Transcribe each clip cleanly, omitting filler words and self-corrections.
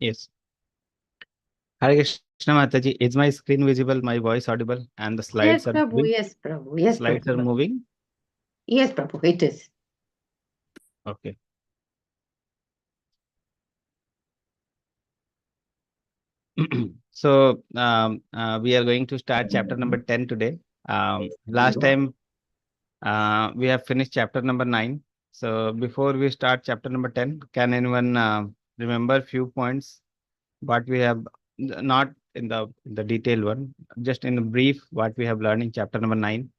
Yes. Hare Krishna Mataji, is my screen visible, my voice audible, and the Yes, slides are Prabhu. moving? Yes, Prabhu. Yes, Slides are Prabhu. moving? Yes, Prabhu. It is. Okay. So we are going to start chapter number 10 today. Last time we have finished chapter number 9. So before we start chapter number 10, can anyone remember few points what we have not in the detailed one, just in the brief what we have learned in chapter number 9?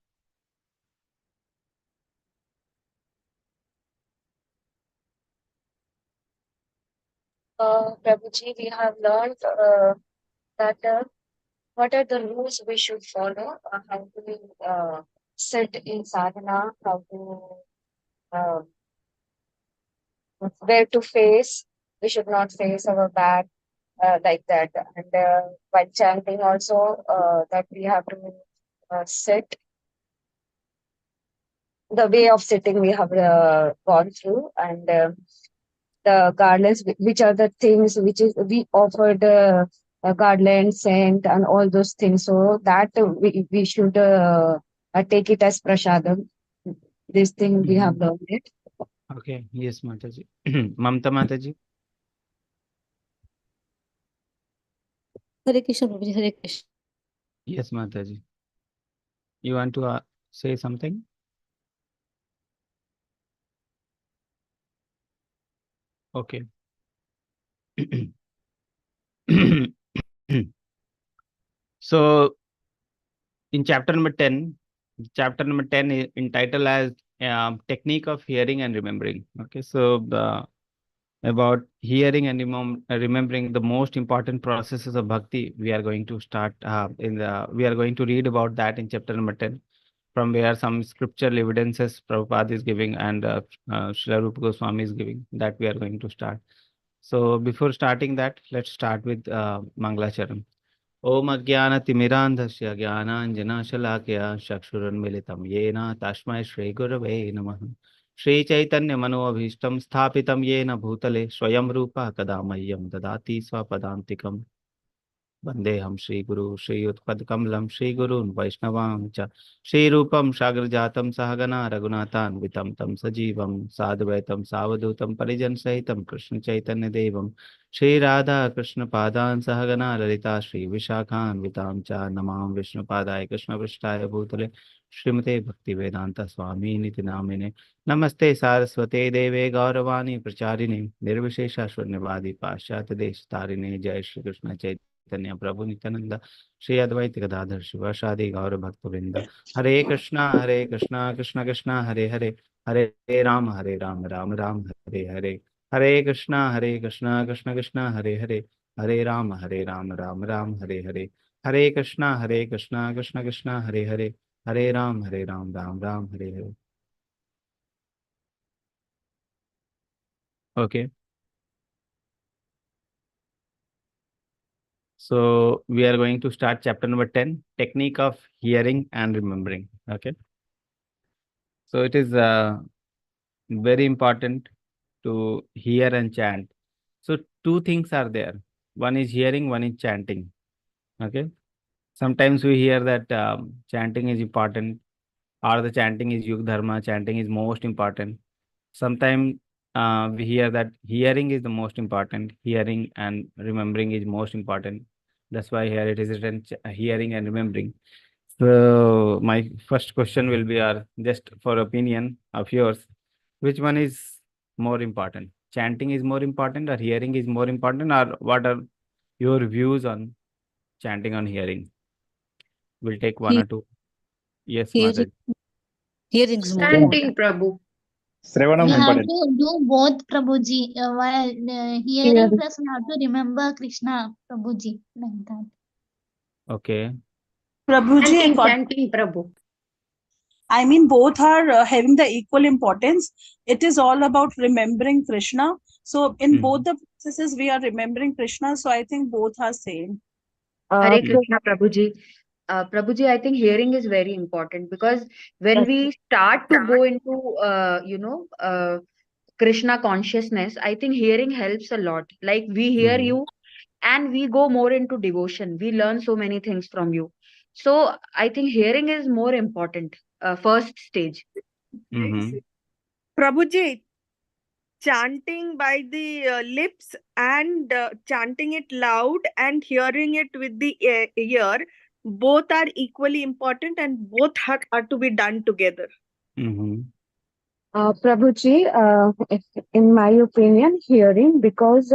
Prabhuji, we have learned that what are the rules we should follow, how to sit in sadhana, how to uh, where to face. We should not face our back like that. And while chanting also, that we have to sit. The way of sitting we have gone through, and the garlands, which are the things which is we offered garland, scent, and all those things. So that we should take it as prasadam. This thing we have learned it. Okay, yes, Mataji. Mamta Mataji. Hare Krishna, Prabhuji, Hare Krishna. Yes, Mataji. You want to say something? Okay. So in chapter number 10 is entitled as technique of hearing and remembering. Okay, so about hearing and remembering the most important processes of bhakti, we are going to start we are going to read about that in chapter number 10, from where some scriptural evidences Prabhupada is giving and Srila Rupa Goswami is giving, that we are going to start. So before starting that, let's start with Mangalacharan. Om Ajnanatimirandhasya Jnananjanashalaakaya Chakshurunmilitam Yena Tasmai Shri Gurave Namaha. Shri Chaitanya Manoabhishtam Sthapitam Yena Bhutale Swayam Rupa Kadamayyam Dadati Swapadantikam. Vandeham Shri Guru Shri Utpadkamalam Shri Gurun Vaishnavam Cha Shri Rupam Sagrajatam Sahagana Raghunathan Vitam Tam Sajivam Sadvaitam Savadutam Parijan Sahitam Krishna Chaitanya Devam Shri Radha Krishna Padan Sahagana Lalita Shri Vishakhan Vitam Cha Namam Vishnu Padaya Krishna Vishtaya Bhutale Srimate Bhakti Vedanta Swami Niti Namine Namaste Saraswate Deve Gauravani Pracharine Nirvishesha Shurnyavadi Paschat Desh Tarine Jai Shri Krishna Chaitanya प्रभु नित्यानंद श्री अद्वैत गदाधर शिवासादि गौर भक्त वृंद हरे Krishna Krishna Krishna Hare Hare Hare Ram Ram Ram Hare Hare Hare Krishna Krishna Krishna Hare Hare Hare Ram Ram Ram Hare Hare Hare Krishna Krishna Krishna Hare Hare Hare Ram Ram Ram Hare Hare. Okay. So we are going to start chapter number 10, technique of hearing and remembering. Okay. So it is very important to hear and chant. So two things are there. One is hearing, one is chanting. Okay. Sometimes we hear that chanting is important, or the chanting is yug dharma, chanting is most important. Sometimes we hear that hearing is the most important, hearing and remembering is most important. That's why here it is written hearing and remembering. So my first question will be, just for opinion of yours, which one is more important? Chanting is more important, or hearing is more important, or what are your views on chanting and hearing? We'll take one or two. Yes, Hearing, Mataji. hearing is more. Chanting, Prabhu. Sravanam We have important. to do both, Prabhuji. While hearing, plus we have to remember Krishna, Prabhuji, like that. Okay. Prabhuji, Chanting, Prabhu. I mean, both are having the equal importance. It is all about remembering Krishna. So, in both the processes, we are remembering Krishna. So, I think both are same. Hare Krishna, Prabhuji. Prabhuji, I think hearing is very important, because when we start to go into, Krishna consciousness, I think hearing helps a lot. Like we hear Mhm. you and we go more into devotion. We learn so many things from you. So I think hearing is more important. First stage. Mhm. Prabhuji, chanting by the lips and chanting it loud and hearing it with the ear, both are equally important and both are to be done together. Mhm. Prabhuji, in my opinion, hearing, because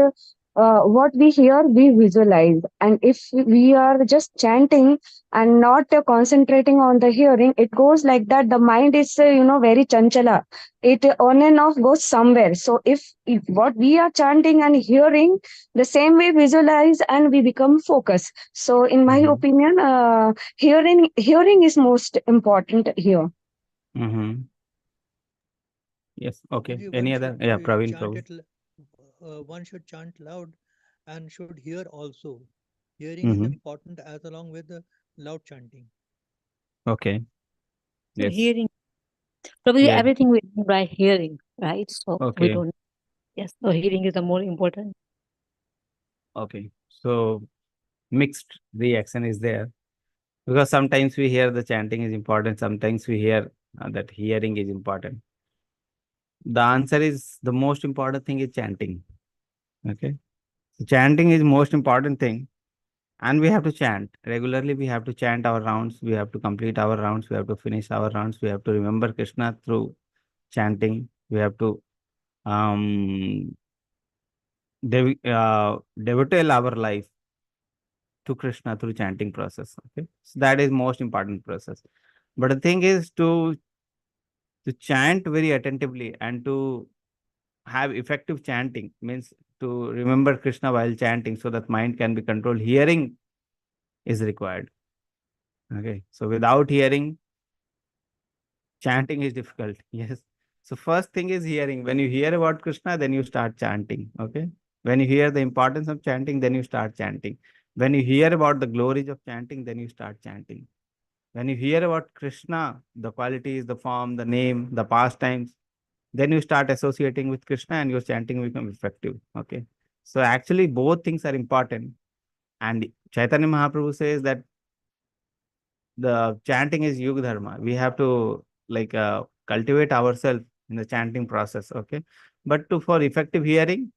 what we hear, we visualize. And if we are just chanting and not concentrating on the hearing, it goes like that. The mind is, very chanchala. It on and off goes somewhere. So if what we are chanting and hearing, the same way visualize and we become focused. So in my Mhm. opinion, hearing is most important here. Mhm. Yes. Okay. Prabhuji, Any other? Yeah, Praveen, chant Prabhu. it, one should chant loud and should hear also. Hearing is Mhm. important as along with the loud chanting. Okay. So Yes. hearing, Prabhuji, Yeah. everything we do by hearing, right? So we Okay. don't. Yes. So hearing is the more important. Okay. So mixed reaction is there because sometimes we hear the chanting is important. Sometimes we hear that hearing is important. The answer is the most important thing is chanting. Okay. So chanting is most important thing. And we have to chant regularly. We have to chant our rounds. We have to complete our rounds. We have to finish our rounds. We have to remember Krishna through chanting. We have to um devote our life to Krishna through chanting process. Okay, so that is most important process. But the thing is to chant very attentively and to have effective chanting means to remember Krishna while chanting so that mind can be controlled. Hearing is required. Okay, so without hearing, chanting is difficult. Yes. So first thing is hearing. When you hear about Krishna, then you start chanting. Okay. When you hear the importance of chanting, then you start chanting. When you hear about the glories of chanting, then you start chanting. When you hear about Krishna, the qualities, the form, the name, the pastimes, then you start associating with Krishna and your chanting become effective. Okay. So actually both things are important. And Chaitanya Mahaprabhu says that the chanting is Yuga Dharma. We have to cultivate ourselves in the chanting process. Okay. But for effective hearing,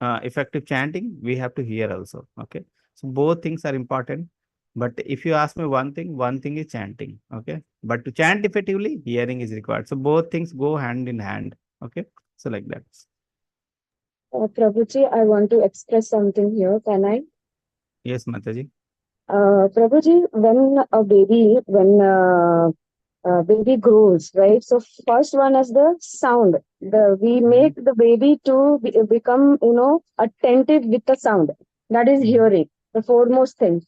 effective chanting, we have to hear also. Okay. So both things are important. But if you ask me one thing is chanting. Okay. But to chant effectively, hearing is required. So both things go hand in hand. Okay. So like that. Prabhuji, I want to express something here. Can I? Yes, Mataji. Prabhuji, when baby grows, right? So first one is the sound. We make the baby to become, attentive with the sound. That is hearing, the foremost thing.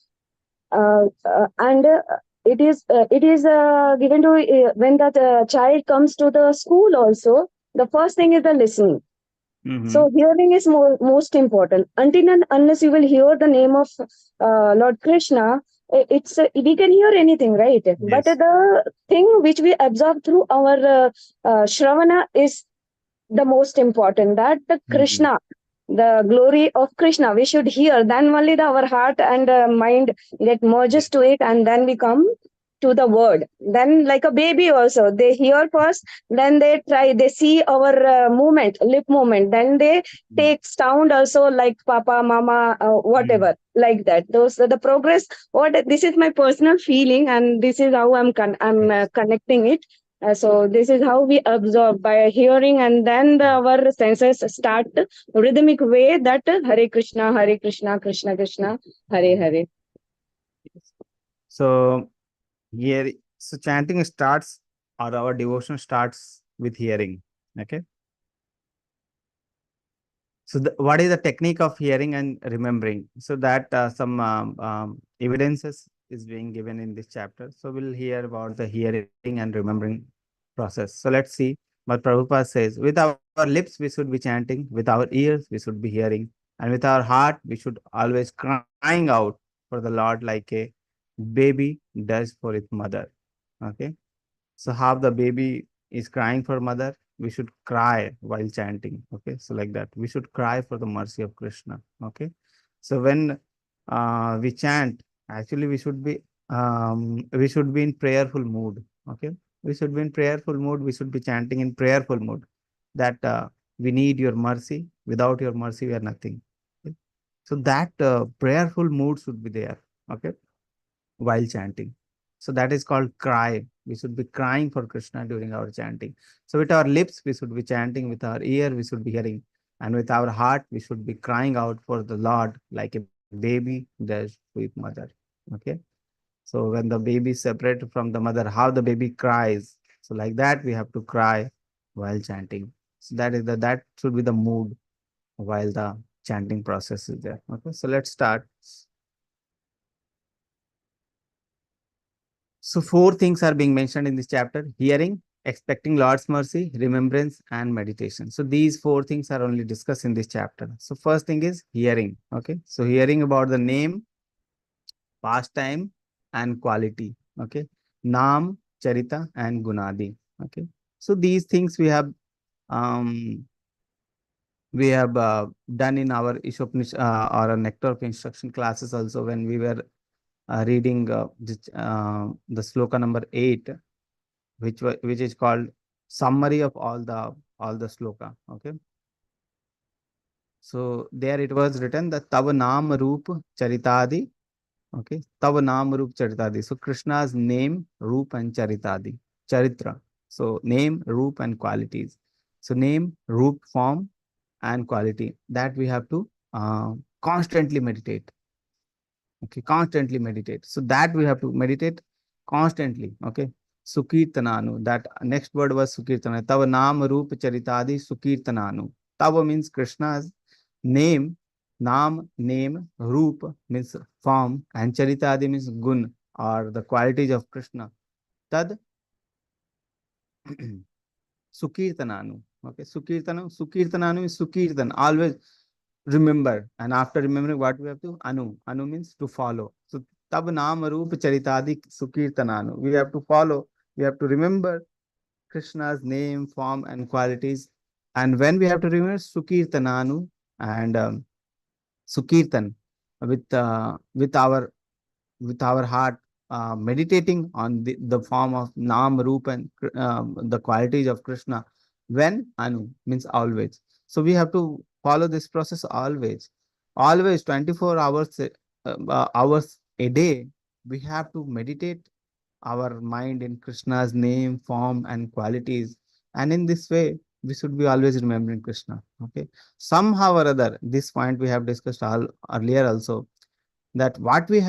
And it is given to when that child comes to the school also. The first thing is the listening. So hearing is most important. Until and unless you will hear the name of Lord Krishna, we can hear anything, right? But Yes. the thing which we absorb through our Shravana is the most important. That the Krishna, the glory of Krishna, we should hear. Then only our heart and mind get merges to it, and then we come to the word. Then, like a baby, also they hear first, then they see our movement, lip movement, then they take sound also, like papa, mama, whatever, like that. Those are the progress. What this is my personal feeling, and this is how I'm connecting it. So this is how we absorb by hearing, and then our senses start rhythmic way that Hare Krishna, Hare Krishna, Krishna Krishna, Hare Hare. So here, so chanting starts or our devotion starts with hearing. Okay. So what is the technique of hearing and remembering? So that some evidences is being given in this chapter. So we'll hear about the hearing and remembering process. So let's see what Prabhupada says. With our lips, we should be chanting. With our ears, we should be hearing. And with our heart, we should always crying out for the Lord like a baby does for its mother. Okay. So how the baby is crying for mother cry while chanting. Okay, so like that, we should cry for the mercy of Krishna. Okay, so when we chant, actually we should be in prayerful mood. Okay, we should be in prayerful mood. We should be chanting in prayerful mood. That we need your mercy. Without your mercy, we are nothing. Okay? So that prayerful mood should be there. Okay, while chanting. So that is called cry. We should be crying for Krishna during our chanting. So with our lips, we should be chanting. With our ear, we should be hearing. And with our heart, we should be crying out for the Lord like a baby does with mother. Okay. So when the baby is separated from the mother, how the baby cries. So like that, we have to cry while chanting. So that should be the mood while the chanting process is there. Okay. So let's start. So four things are being mentioned in this chapter: hearing, expecting Lord's mercy, remembrance, and meditation. So these four things are only discussed in this chapter. So first thing is hearing. Okay. So hearing about the name, pastime, and quality. Okay. Naam, Charita, and Gunadi. Okay. So these things um done in our or a nectar of instruction classes also, when we were reading the sloka number 8, which is called summary of all the sloka. Okay, so there it was written that Tava Naam Roop Charitadi. Okay, Tava Naam Roop Charitadi. So Krishna's name, Roop, and Charitadi. Charitra. So name, Roop, and qualities. So name, Roop, form, and quality, that we have to constantly meditate. Okay, constantly meditate. So that we have to meditate constantly. Okay, Sukirtananu. That next word was Sukirtana. Tava Naam Roop Charitadi Sukirtananu. Tava means Krishna's name, Naam, name, Roop means form, and Charitadi means gun, or the qualities of Krishna. Tad Sukirtananu. Okay, Sukirtananu is Sukirtan. Always remember. And after remembering, what we have to? Anu. Anu means to follow. So Tab Naam Roop Charitadi Sukirtananu. We have to follow. We have to remember Krishna's name, form, and qualities. And when we have to remember Sukirtananu and Sukirtan with our heart, meditating on the form of Naam, Roop, and the qualities of Krishna. When? Anu means always. So we have to follow this process always. Always 24 hours a day, we have to meditate our mind in Krishna's name, form, and qualities. And in this way, we should be always remembering Krishna. Okay. Somehow or other, this point we have discussed earlier also, that what we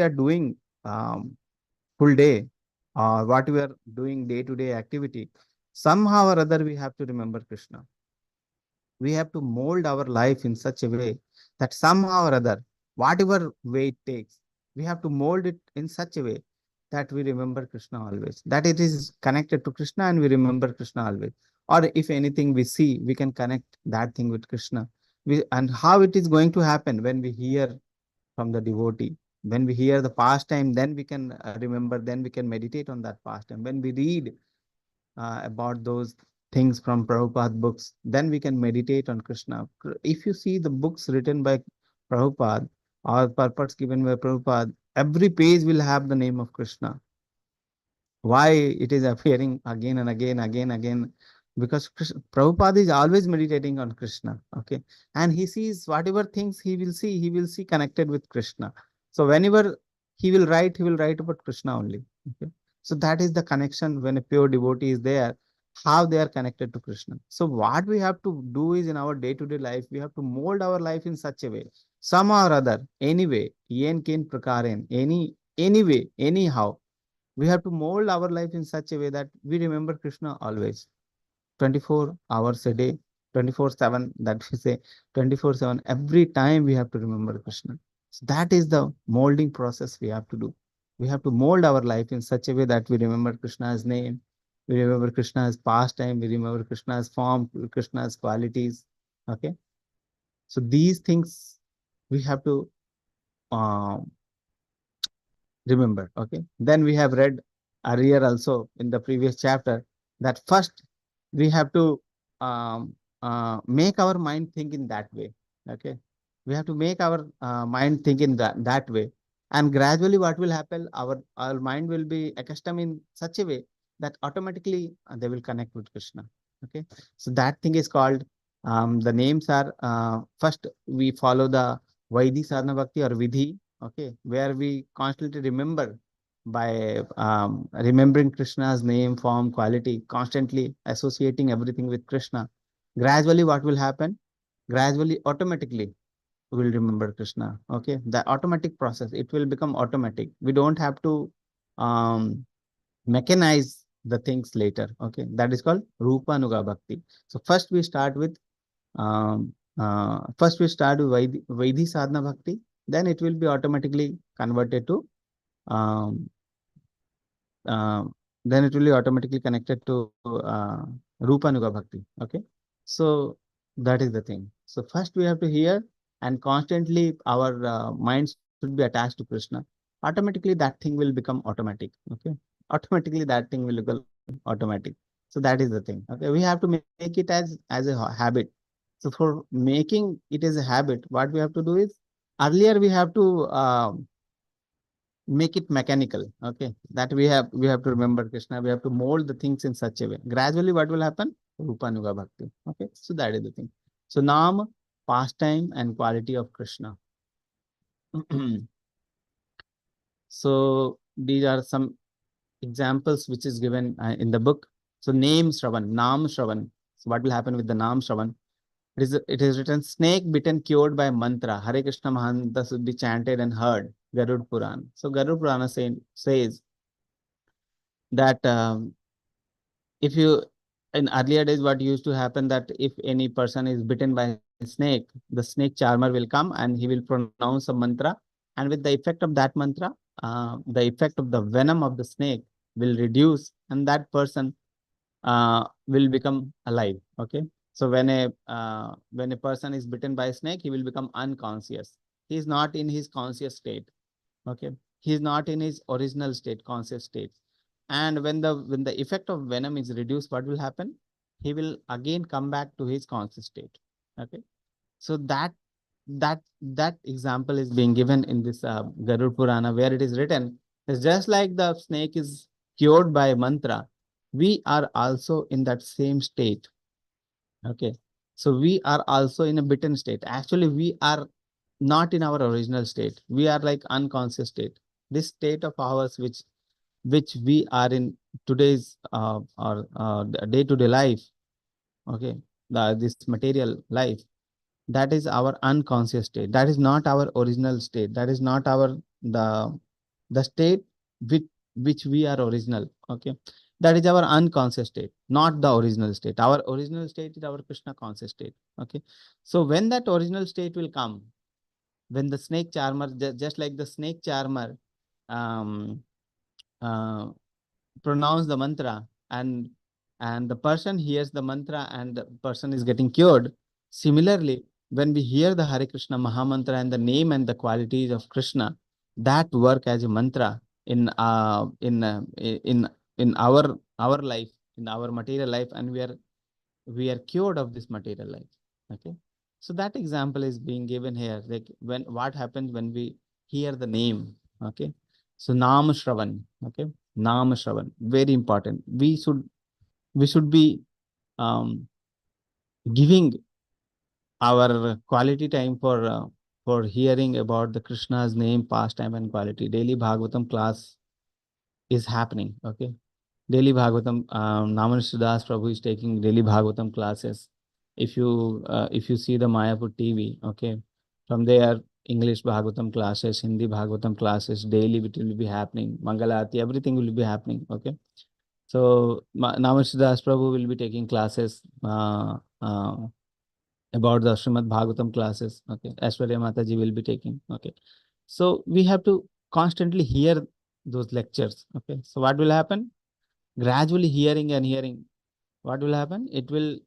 are doing full day, or what we are doing day-to-day activity, somehow or other we have to remember Krishna. We have to mold our life in such a way that somehow or other, whatever way it takes, we have to mold it in such a way that we remember Krishna always, that it is connected to Krishna and we remember Krishna always. Or if anything we see, we can connect that thing with Krishna. And how it is going to happen? When we hear from the devotee. When we hear the pastime, then we can remember, then we can meditate on that pastime. When we read about those things from Prabhupada books, then we can meditate on Krishna. If you see the books written by Prabhupada or purports given by Prabhupada, every page will have the name of Krishna. Why it is appearing again and again, again? Because Prabhupada is always meditating on Krishna. Okay, and he sees whatever things he will see connected with Krishna. So whenever he will write about Krishna only. Okay, so that is the connection. When a pure devotee is there, how they are connected to Krishna. So what we have to do is, in our day-to-day life, we have to mold our life in such a way, somehow or other, anyway, yen kin prakaren, anyway, anyhow, we have to mold our life in such a way that we remember Krishna always, 24 hours a day, 24/7, that we say 24/7. Every time we have to remember Krishna. So that is the molding process we have to do. We have to mold our life in such a way that we remember Krishna's name, we remember Krishna's pastime, we remember Krishna's form, Krishna's qualities. Okay. So these things we have to um, remember. Okay, then we have read earlier also in the previous chapter that first we have to make our mind think in that way. Okay, we have to make our mind think in that way, and gradually what will happen, our mind will be accustomed in such a way that automatically they will connect with Krishna. Okay, so that thing is called, the names are, first we follow the Vaidhi sadhana bhakti or vidhi. Okay, where we constantly remember by remembering Krishna's name, form, quality, constantly associating everything with Krishna. Gradually, what will happen? Gradually, automatically, we will remember Krishna. Okay, the automatic process, it will become automatic. We don't have to um, mechanize the things later. Okay, that is called Rupa Nuga Bhakti. So first we start with Vaidhi Sadhana Bhakti, then it will be automatically converted to um, uh, then it will be automatically connected to Rupa Nuga Bhakti. Okay. So that is the thing. So first we have to hear, and constantly our mind should be attached to Krishna. Automatically that thing will become automatic. Okay. Automatically that thing will become automatic. So that is the thing. Okay. We have to make it as a habit. So for making it as a habit, what we have to do is, earlier we have to make it mechanical. Okay, that we have to remember Krishna, we have to mold the things in such a way. Gradually what will happen? Rupanuga Bhakti. Okay, so that is the thing. So naam, pastime and quality of Krishna. So these are some examples which is given in the book. So name Shravan, naam Shravan. So what will happen with the naam Shravan? It is written, snake bitten cured by mantra. Hare Krishna Mahanta should be chanted and heard. Garud Puran. So Garud Purana says that if you, in earlier days, what used to happen, that if any person is bitten by a snake, the snake charmer will come and he will pronounce a mantra, and with the effect of that mantra, the effect of the venom of the snake will reduce, and that person will become alive. Okay, so when a person is bitten by a snake, he will become unconscious. He is not in his conscious state. Okay, he is not in his original state, conscious state. And when the effect of venom is reduced, what will happen? He will again come back to his conscious state. Okay, so that example is being given in this Garud Purana, where it is written, it's just like the snake is cured by mantra, we are also in that same state. Okay, so we are also in a bitten state. Actually, we are not in our original state. We are like unconscious state. This state of ours, which we are in today's or day-to-day life. Okay, this material life, that is our unconscious state. That is not our original state. That is not our the state with which we are original. Okay, that is our unconscious state, not the original state. Our original state is our Krishna conscious state. Okay, so when that original state will come, when the snake charmer, just like the snake charmer um, uh, pronounce the mantra, and the person hears the mantra and the person is getting cured. Similarly, when we hear the Hare Krishna Mahamantra and the name and the qualities of Krishna, that work as a mantra in our life, in our material life, and we are cured of this material life. Okay, so that example is being given here, like when what happens when we hear the name. Okay, so naam shravan. Okay, naam shravan, very important. We should be um, giving our quality time for hearing about the Krishna's name, pastime and quality. Daily Bhagavatam class is happening. Okay, daily Bhagavatam, Naman Das Prabhu is taking daily Bhagavatam classes. If you see the Mayapur TV, okay, from there English Bhagavatam classes, Hindi Bhagavatam classes, daily it will be happening. Mangalati, everything will be happening. Okay, so Naman Das Prabhu will be taking classes about the Srimad Bhagavatam classes. Okay, Aishwarya Mataji will be taking. Okay, so we have to constantly hear those lectures. Okay, so what will happen? Gradually hearing and hearing, what will happen? It will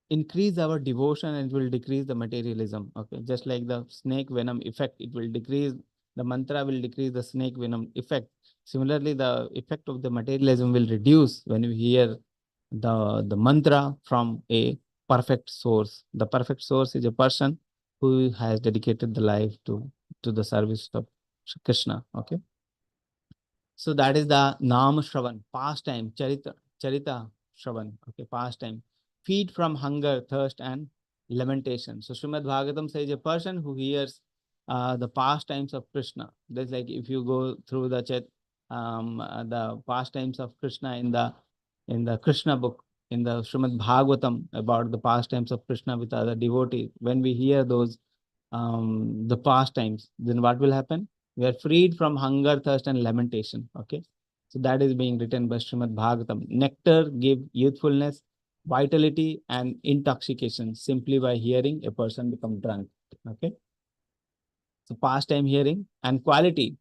increase our devotion and it will decrease the materialism. Okay, just like the snake venom effect, it will decrease the mantra will decrease the snake venom effect. Similarly, the effect of the materialism will reduce when you hear the mantra from a perfect source. The perfect source is a person who has dedicated the life to the service of Krishna. Okay. So that is the Nam Shravan, pastime, Charita Shravan, okay, pastime. Feed from hunger, thirst, and lamentation. So Srimad Bhagavatam says a person who hears the pastimes of Krishna. That's like if you go through the pastimes of Krishna in the Krishna book, in the Srimad Bhagavatam about the pastimes of Krishna with other devotees. When we hear those the pastimes, then what will happen? We are freed from hunger, thirst, and lamentation. Okay. So that is being written by Srimad Bhagavatam. Nectar give youthfulness, vitality, and intoxication. Simply by hearing, a person become drunk. Okay. So pastime hearing and quality.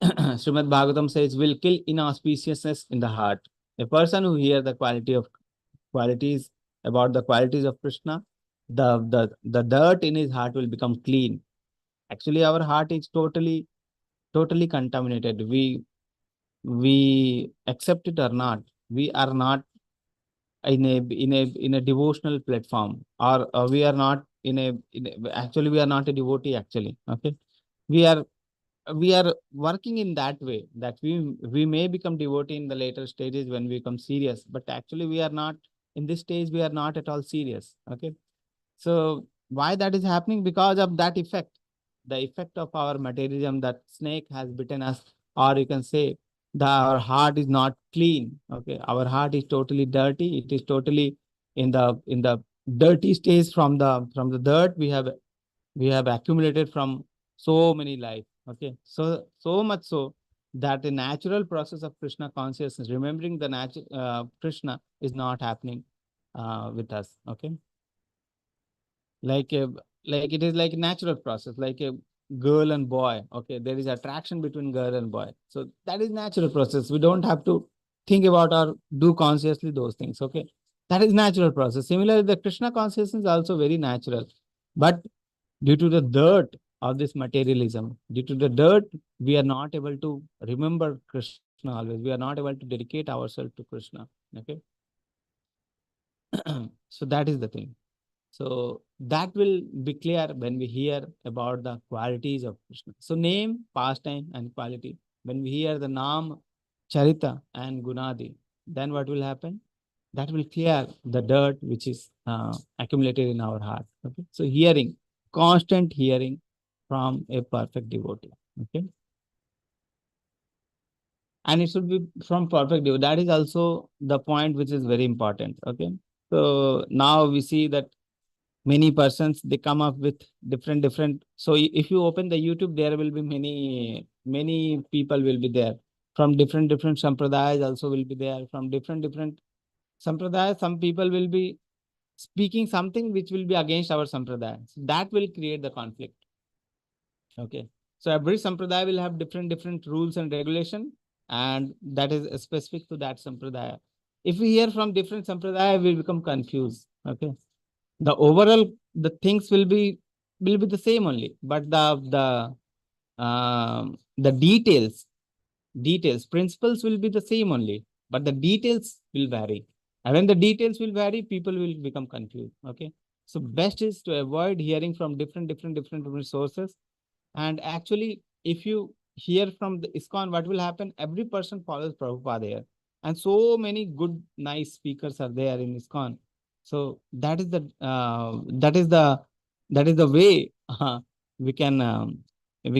Srimad Bhagavatam says will kill inauspiciousness in the heart. A person who hears the qualities about the qualities of Krishna, the dirt in his heart will become clean. Actually, our heart is totally contaminated. We accept it or not. We are not in a devotional platform, or we are not actually we are not a devotee actually. Okay, we are working in that way that we may become devotee in the later stages when we become serious, but actually we are not in this stage. We are not at all serious. Okay. So why that is happening? Because of that effect, the effect of our materialism, that snake has bitten us, or you can say that our heart is not clean. Okay, our heart is totally dirty. It is totally in the dirty stage from the dirt we have accumulated from so many life. Okay, so much so that the natural process of Krishna consciousness, remembering the natural Krishna, is not happening with us. Okay, like a, like it is like a natural process, like a girl and boy. Okay, there is attraction between girl and boy, so that is natural process. We don't have to think about or do consciously those things. Okay, that is natural process. Similarly, the Krishna consciousness is also very natural, but due to the dirt of this materialism, due to the dirt, we are not able to remember Krishna always. We are not able to dedicate ourselves to Krishna. Okay. So that is the thing. So that will be clear when we hear about the qualities of Krishna. So name, pastime, and quality. When we hear the Nam, Charita, and Gunadi, then what will happen? That will clear the dirt which is accumulated in our heart. Okay. So hearing, constant hearing from a perfect devotee. Okay. And it should be from perfect devotee. That is also the point which is very important. Okay. So now we see that many persons, they come up with different. So if you open the YouTube, there will be many people will be there from different sampradayas, also will be there from different sampradayas. Some people will be speaking something which will be against our sampradaya. So that will create the conflict. Okay. So every sampradaya will have different rules and regulation, and that is specific to that sampradaya. If we hear from different sampradaya, we become confused. Okay. The overall, the things will be the same only, but the details principles will be the same only, but the details will vary. And when the details will vary, people will become confused. Okay, so best is to avoid hearing from different sources. And actually, if you hear from the ISKCON, what will happen? Every person follows Prabhupada here. And so many good, nice speakers are there in ISKCON. So that is the way we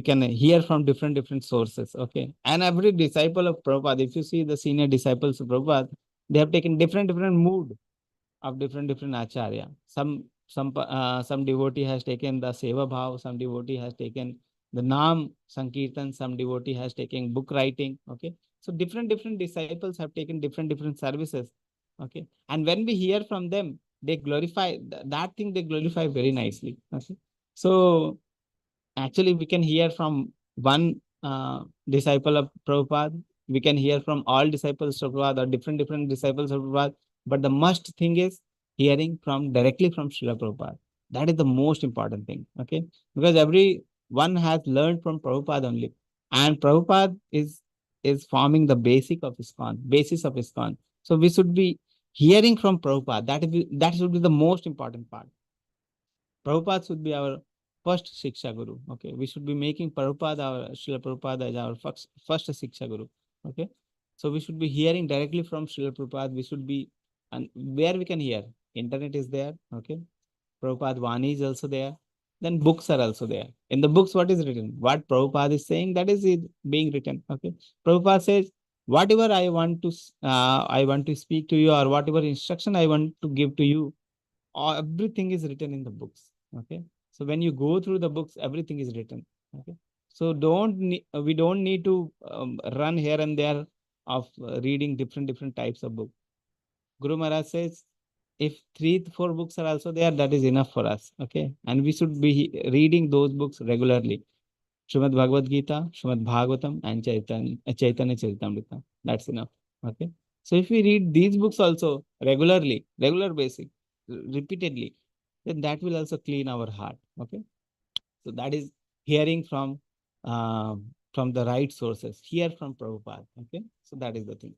can hear from different sources. Okay. And every disciple of Prabhupada, if you see the senior disciples of Prabhupada, they have taken different mood of different acharya. Some devotee has taken the seva bhav, some devotee has taken the Nam Sankirtan, some devotee has taken book writing. Okay. So different disciples have taken different services. Okay. And when we hear from them, they glorify that thing, they glorify very nicely. Okay. So actually, we can hear from one disciple of Prabhupada. We can hear from all disciples of Prabhupada or different disciples of Prabhupada. But the must thing is hearing from directly from Srila Prabhupada. That is the most important thing. Okay, because every one has learned from Prabhupada only. And Prabhupada is forming the basis of ISKCON. So we should be hearing from Prabhupada. That should be the most important part. Prabhupada should be our first Shiksha Guru. Okay. We should be making Srila Prabhupada as our first Shiksha Guru. Okay. So we should be hearing directly from Srila Prabhupada. We should be, and where we can hear, internet is there. Okay. Prabhupada Vani is also there. Then books are also there. In the books, what is written? What Prabhupada is saying, that is it being written. Okay. Prabhupada says, whatever I want to speak to you, or whatever instruction I want to give to you, everything is written in the books. Okay. So when you go through the books, everything is written. Okay. So we don't need to run here and there of reading different types of books. Guru Maharaj says, if 3-4 books are also there, that is enough for us. Okay. And we should be reading those books regularly. Srimad Bhagavad Gita, Srimad Bhagavatam, and Chaitanya Charitamrita. That's enough. Okay. So if we read these books also regularly, regular basic, repeatedly, then that will also clean our heart. Okay. So that is hearing from the right sources. Hear from Prabhupada. Okay. So that is the thing.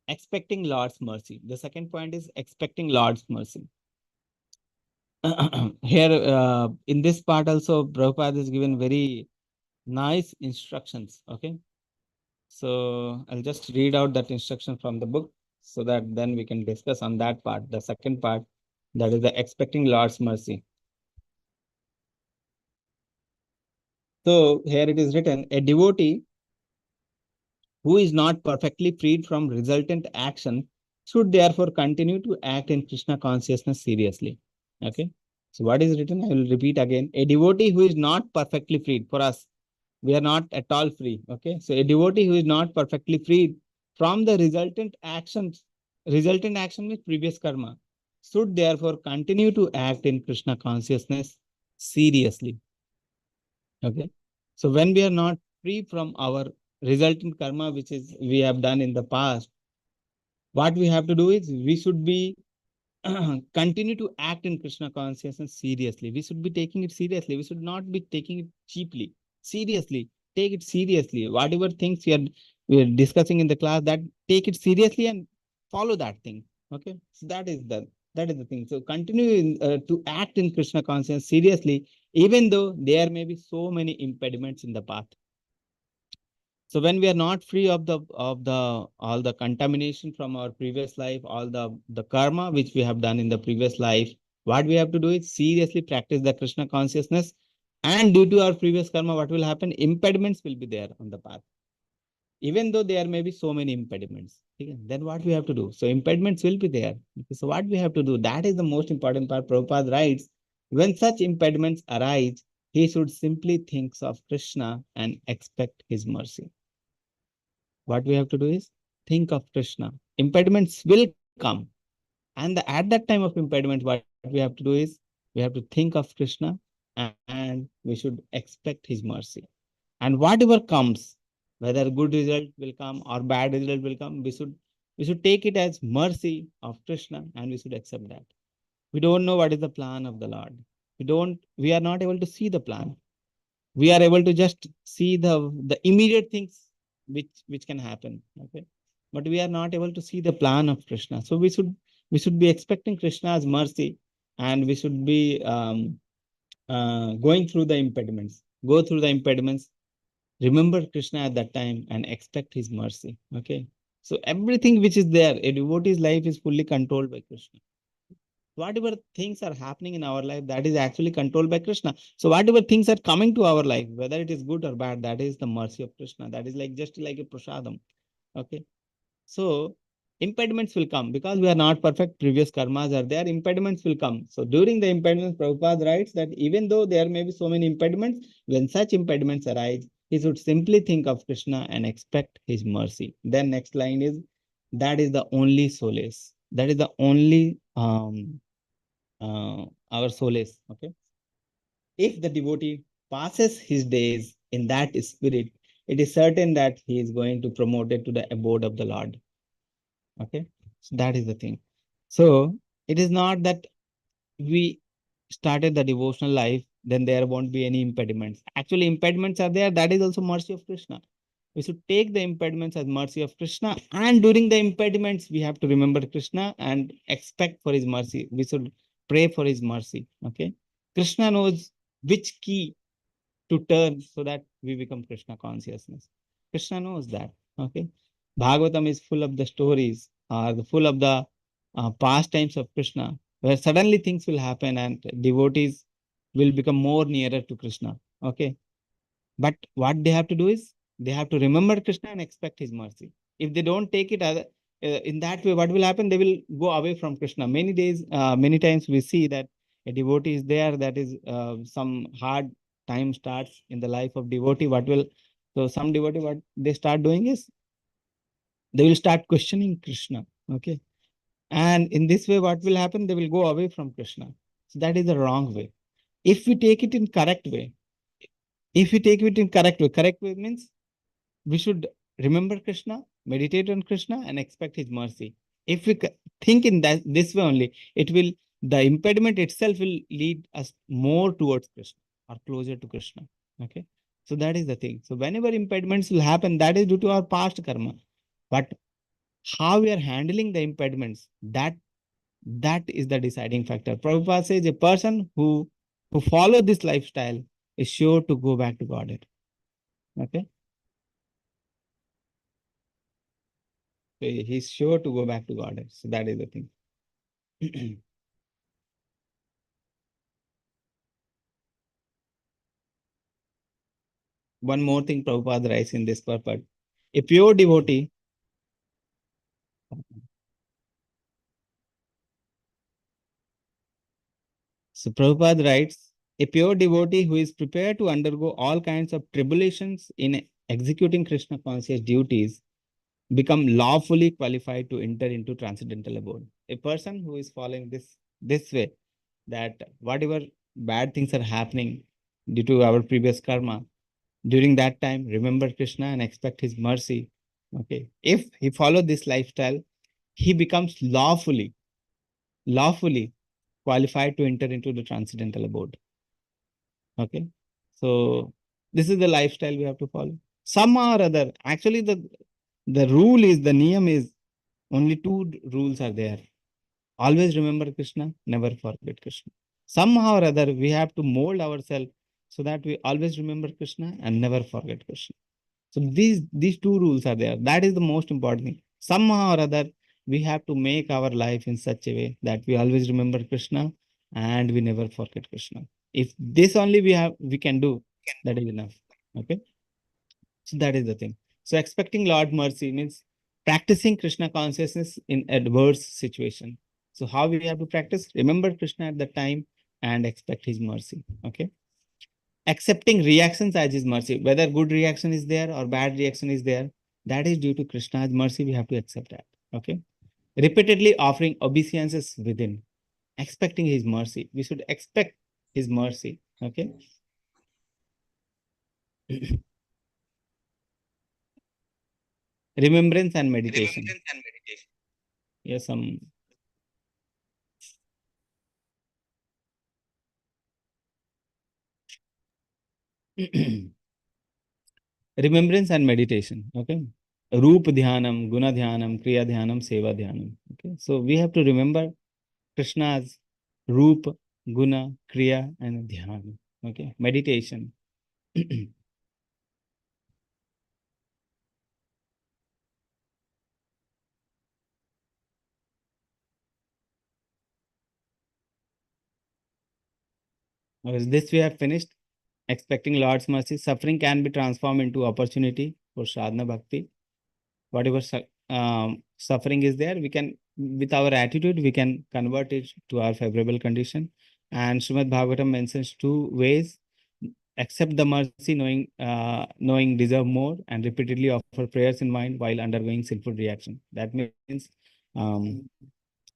Expecting Lord's mercy. The second point is expecting Lord's mercy. Here, in this part also, Prabhupada is given very nice instructions. Okay. So I'll just read out that instruction from the book so that then we can discuss on that part. The second part, that is the expecting Lord's mercy. So here it is written, a devotee who is not perfectly freed from resultant action should therefore continue to act in Krishna consciousness seriously. Okay. So what is written? I will repeat again. A devotee who is not perfectly freed, for us, we are not at all free. Okay. So a devotee who is not perfectly freed from the resultant action with previous karma, should therefore continue to act in Krishna consciousness seriously. Okay. So when we are not free from our resultant karma, which is we have done in the past, what we have to do is we should be continue to act in Krishna consciousness seriously. We should be taking it seriously. We should not be taking it cheaply. Seriously. Take it seriously. Whatever things we are discussing in the class, that take it seriously and follow that thing. Okay. So that is the thing. So continue to act in Krishna consciousness seriously, even though there may be so many impediments in the path. So when we are not free of all the contamination from our previous life, all the karma which we have done in the previous life, what we have to do is seriously practice the Krishna consciousness. And due to our previous karma, what will happen? Impediments will be there on the path. Even though there may be so many impediments, then what we have to do? So impediments will be there. So what we have to do? That is the most important part. Prabhupada writes, when such impediments arise, he should simply think of Krishna and expect his mercy. What we have to do is think of Krishna. Impediments will come. And at that time of impediment, what we have to do is we have to think of Krishna and we should expect his mercy. And whatever comes, whether good result will come or bad result will come, we should take it as mercy of Krishna and we should accept that. We don't know what is the plan of the Lord. We are not able to see the plan. We are able to just see the immediate things which can happen. Okay. But we are not able to see the plan of Krishna. So we should be expecting Krishna's mercy, and we should be going through the impediments. Go through the impediments. Remember Krishna at that time and expect his mercy. Okay. So everything which is there, a devotee's life is fully controlled by Krishna. Whatever things are happening in our life, that is actually controlled by Krishna. So whatever things are coming to our life, whether it is good or bad, that is the mercy of Krishna. That is just like a prasadam. Okay. So impediments will come because we are not perfect. Previous karmas are there. Impediments will come. So during the impediments, Prabhupada writes that even though there may be so many impediments, when such impediments arise, he should simply think of Krishna and expect his mercy. Then next line is, that is the only solace. That is the only our solace. Okay. If the devotee passes his days in that spirit, it is certain that he is going to promote it to the abode of the Lord. Okay. So that is the thing. So It is not that we started the devotional life, then there won't be any impediments. Actually, impediments are there. That is also mercy of Krishna. We should take the impediments as mercy of Krishna. And during the impediments, we have to remember Krishna and expect for his mercy. We should pray for his mercy. Okay. Krishna knows which key to turn so that we become Krishna consciousness. Krishna knows that. Okay. Bhagavatam is full of the stories, full of the pastimes of Krishna, where suddenly things will happen and devotees will become more nearer to Krishna. Okay. But what they have to do is they have to remember Krishna and expect his mercy. If they don't take it in that way, what will happen? They will go away from Krishna. Many times we see that a devotee is there, that is some hard time starts in the life of devotee. So some devotee, what they start doing is they will start questioning Krishna. Okay. And in this way, what will happen? They will go away from Krishna. So that is the wrong way. If we take it in correct way, correct way means we should remember Krishna, meditate on Krishna, and expect his mercy. If we think in this way only, the impediment itself will lead us more towards Krishna or closer to Krishna. Okay. So that is the thing. So whenever impediments will happen, that is due to our past karma. But how we are handling the impediments, that is the deciding factor. Prabhupada says a person who follow this lifestyle is sure to go back to Godhead. Okay. So he's sure to go back to Godhead. So that is the thing. One more thing Prabhupada writes in this purport. A pure devotee So Prabhupada writes, a pure devotee who is prepared to undergo all kinds of tribulations in executing Krishna conscious duties become lawfully qualified to enter into transcendental abode. A person who is following this way, that whatever bad things are happening due to our previous karma, during that time, remember Krishna and expect his mercy. Okay. If he follows this lifestyle, he becomes lawfully qualified to enter into the transcendental abode. Okay. So this is the lifestyle we have to follow. Somehow or other, actually the niyam is only two rules are there. Always remember Krishna, never forget Krishna. Somehow or other, we have to mold ourselves so that we always remember Krishna and never forget Krishna. So these two rules are there. That is the most important thing. Somehow or other, we have to make our life in such a way that we always remember Krishna and we never forget Krishna. If this only we can do, that is enough. Okay. So that is the thing. So expecting Lord mercy means practicing Krishna consciousness in adverse situation. So how we have to practice? Remember Krishna at the time and expect his mercy. Okay. Accepting reactions as his mercy, whether good reaction is there or bad reaction is there, that is due to Krishna's mercy. We have to accept that. Okay. Repeatedly offering obeisances within, expecting his mercy. We should expect his mercy. Okay. Remembrance and meditation. Yes, remembrance and meditation. Okay. Roop dhyanam, guna dhyanam, kriya dhyanam, seva dhyanam. Okay. So we have to remember Krishna's roop, guna, kriya, and dhyanam. Okay. Meditation. With this we have finished. Expecting Lord's mercy, suffering can be transformed into opportunity for sadhana bhakti. Whatever suffering is there, we can, with our attitude, we can convert it to our favorable condition. And Srimad Bhagavatam mentions two ways: accept the mercy, knowing deserve more, and repeatedly offer prayers in mind while undergoing sinful reaction. That means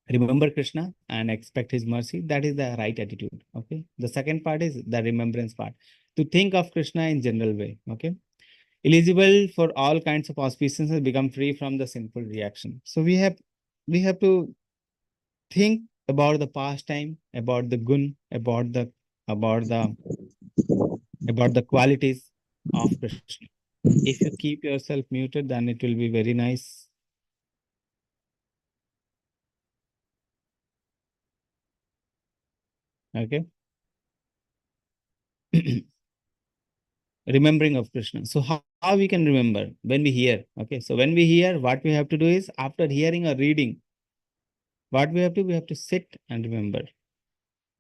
remember Krishna and expect his mercy. That is the right attitude. Okay. The second part is the remembrance part. To think of Krishna in general way. Okay. Eligible for all kinds of auspiciences, become free from the sinful reaction. So we have to think about the pastime, about the gun, about the qualities of Krishna. If you keep yourself muted, then it will be very nice. Okay. Remembering of Krishna. So how we can remember? When we hear. Okay. So when we hear, what we have to do is, after hearing or reading, what we have to sit and remember.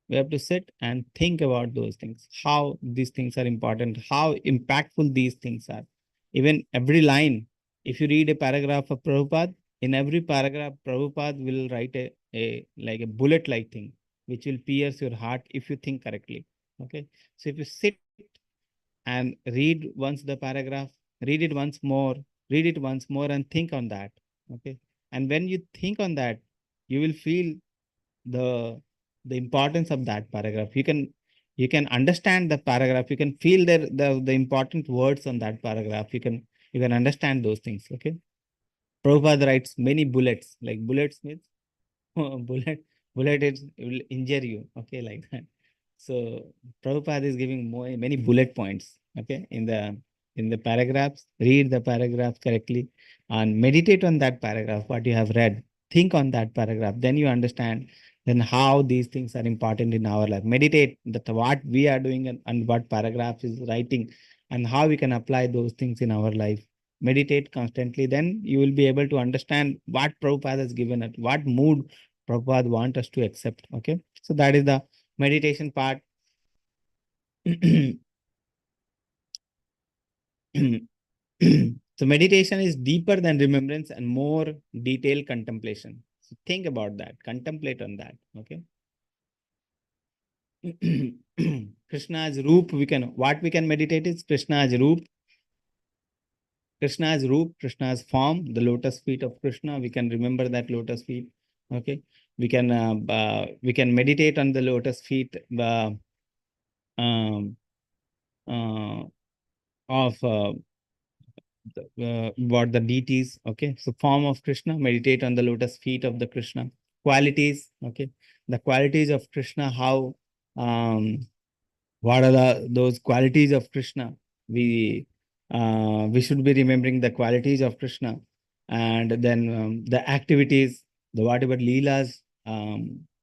We have to sit and think about those things, how these things are important, how impactful these things are. Even every line, if you read a paragraph of Prabhupada, in every paragraph, Prabhupada will write a like a bullet-like thing, which will pierce your heart if you think correctly. Okay. So if you sit and read once the paragraph, read it once more, and think on that. Okay. And when you think on that, you will feel the importance of that paragraph. You can understand the paragraph. You can feel the important words on that paragraph. You can understand those things. Okay. Prabhupada writes many bullets. Like bullets means bullet will injure you. Okay, like that. So Prabhupada is giving many bullet points. Okay, in the paragraphs. Read the paragraph correctly and meditate on that paragraph. What you have read. Think on that paragraph. Then you understand then how these things are important in our life. Meditate that what we are doing and what paragraph is writing and how we can apply those things in our life. Meditate constantly, then you will be able to understand what Prabhupada has given us, what mood Prabhupada want us to accept. Okay. So that is the meditation part. So meditation is deeper than remembrance and more detailed contemplation. So think about that, contemplate on that. Okay. Krishna's roop, what we can meditate is Krishna's roop, Krishna's form, the lotus feet of Krishna. We can remember that lotus feet. Okay. We can meditate on the lotus feet um, uh, of what the deities. Okay. So form of Krishna, meditate on the lotus feet of the Krishna. Qualities. Okay. The qualities of Krishna, how what are those qualities of Krishna? We should be remembering the qualities of Krishna, and then the activities, the whatever leelas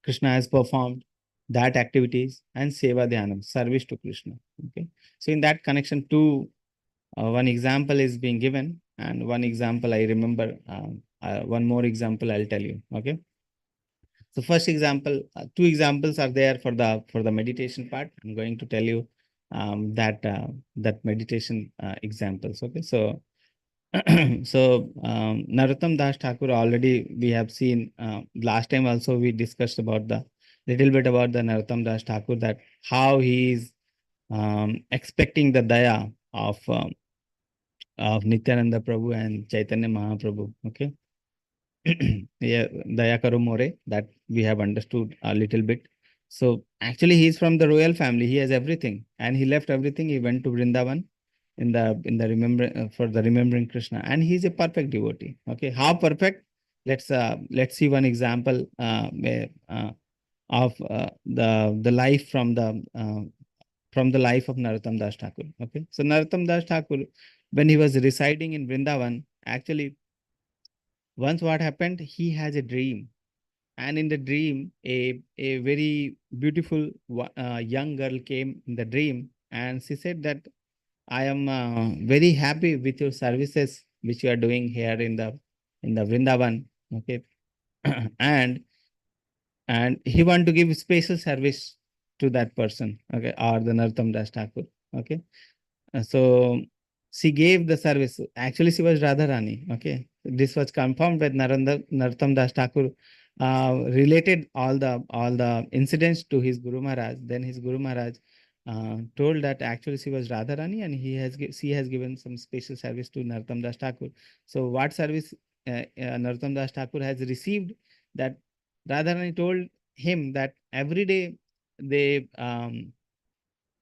Krishna has performed, that activities, and seva dhyanam, service to Krishna. Okay, so in that connection, one example is being given, and one example I remember. One more example I'll tell you. Okay. So first example, two examples are there for the meditation part. I'm going to tell you that meditation examples. Okay, so so Narottam Das Thakur, already we have seen last time also we discussed about the little bit about the Narottam Das Thakur, that how he is expecting the daya of Nityananda Prabhu and Chaitanya Mahaprabhu. Okay. Yeah, Daya Karo More, that we have understood a little bit. So actually he's from the royal family. He has everything, and he left everything. He went to Vrindavan in the for the remembering Krishna, and he's a perfect devotee. Okay, how perfect? Let's see one example of the life from the life of Narottam Das Thakur. Okay, so Narottam Das Thakur, when he was residing in Vrindavan, actually once what happened, he has a dream, and in the dream a very beautiful young girl came in the dream, and she said that I am very happy with your services which you are doing here in the Vrindavan. Okay. and he want to give special service to that person. Okay, or the Narottam Das Thakur. Okay. So she gave the service. Actually, she was Radharani. Okay, this was confirmed with Narottam Das Thakur. Related all the incidents to his Guru Maharaj. Then his Guru Maharaj told that actually she was Radharani, and she has given some special service to Narottam Das Thakur. So what service Narottam Das Thakur has received? That Radharani told him that every day they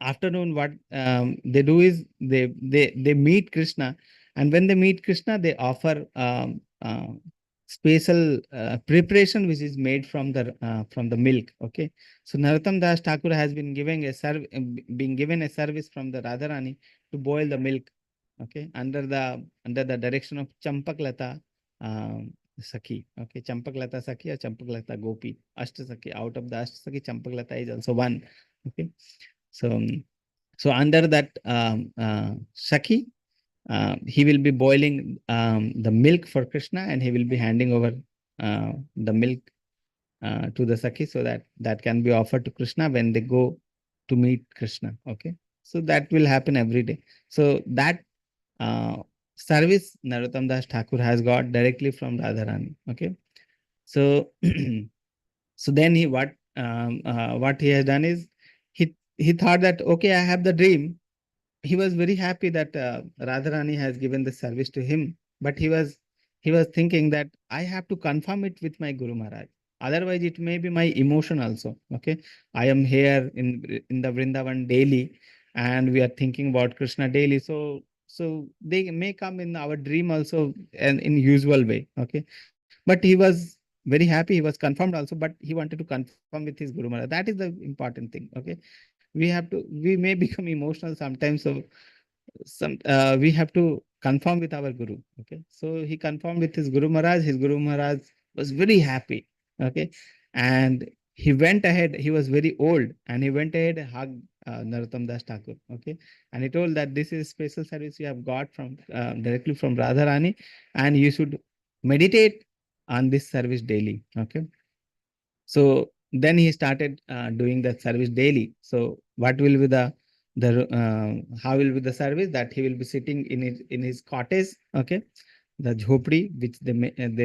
afternoon what they do is they meet Krishna, and when they meet Krishna they offer special preparation which is made from the milk. Okay, so Narottam Das Thakur has been given a service from the Radharani to boil the milk. Okay, under the direction of Champaklata Sakhi. Okay, Champaklata Sakhi or Champaklata Gopi, Ashtasakhi. Out of the Ashtasakhi, Champaklata is also one. Okay, so under that Sakhi, he will be boiling the milk for Krishna, and he will be handing over the milk to the Sakhi, so that can be offered to Krishna when they go to meet Krishna. Okay, so that will happen every day. So that service Narottam Das Thakur has got directly from Radharani. Okay, so so then what he has done is he thought that, okay, I have the dream. He was very happy that Radharani has given the service to him, but he was thinking that I have to confirm it with my Guru Maharaj. Otherwise, it may be my emotion also. Okay, I am here in the Vrindavan daily, and we are thinking about Krishna daily. So they may come in our dream also, and in usual way. Okay, but he was very happy. He was confirmed also, but he wanted to confirm with his Guru Maharaj. That is the important thing. Okay, we may become emotional sometimes, so we have to confirm with our Guru. Okay, so he confirmed with his Guru Maharaj. His Guru Maharaj was very happy. Okay, and he went ahead. He was very old, and he went ahead and hugged Narottam Das Thakur. Okay, and he told that this is special service you have got from directly from Radharani, and you should meditate on this service daily. Okay, so then he started doing that service daily. So what will be the how will be the service? That he will be sitting in his cottage. Okay, the jhopdi which they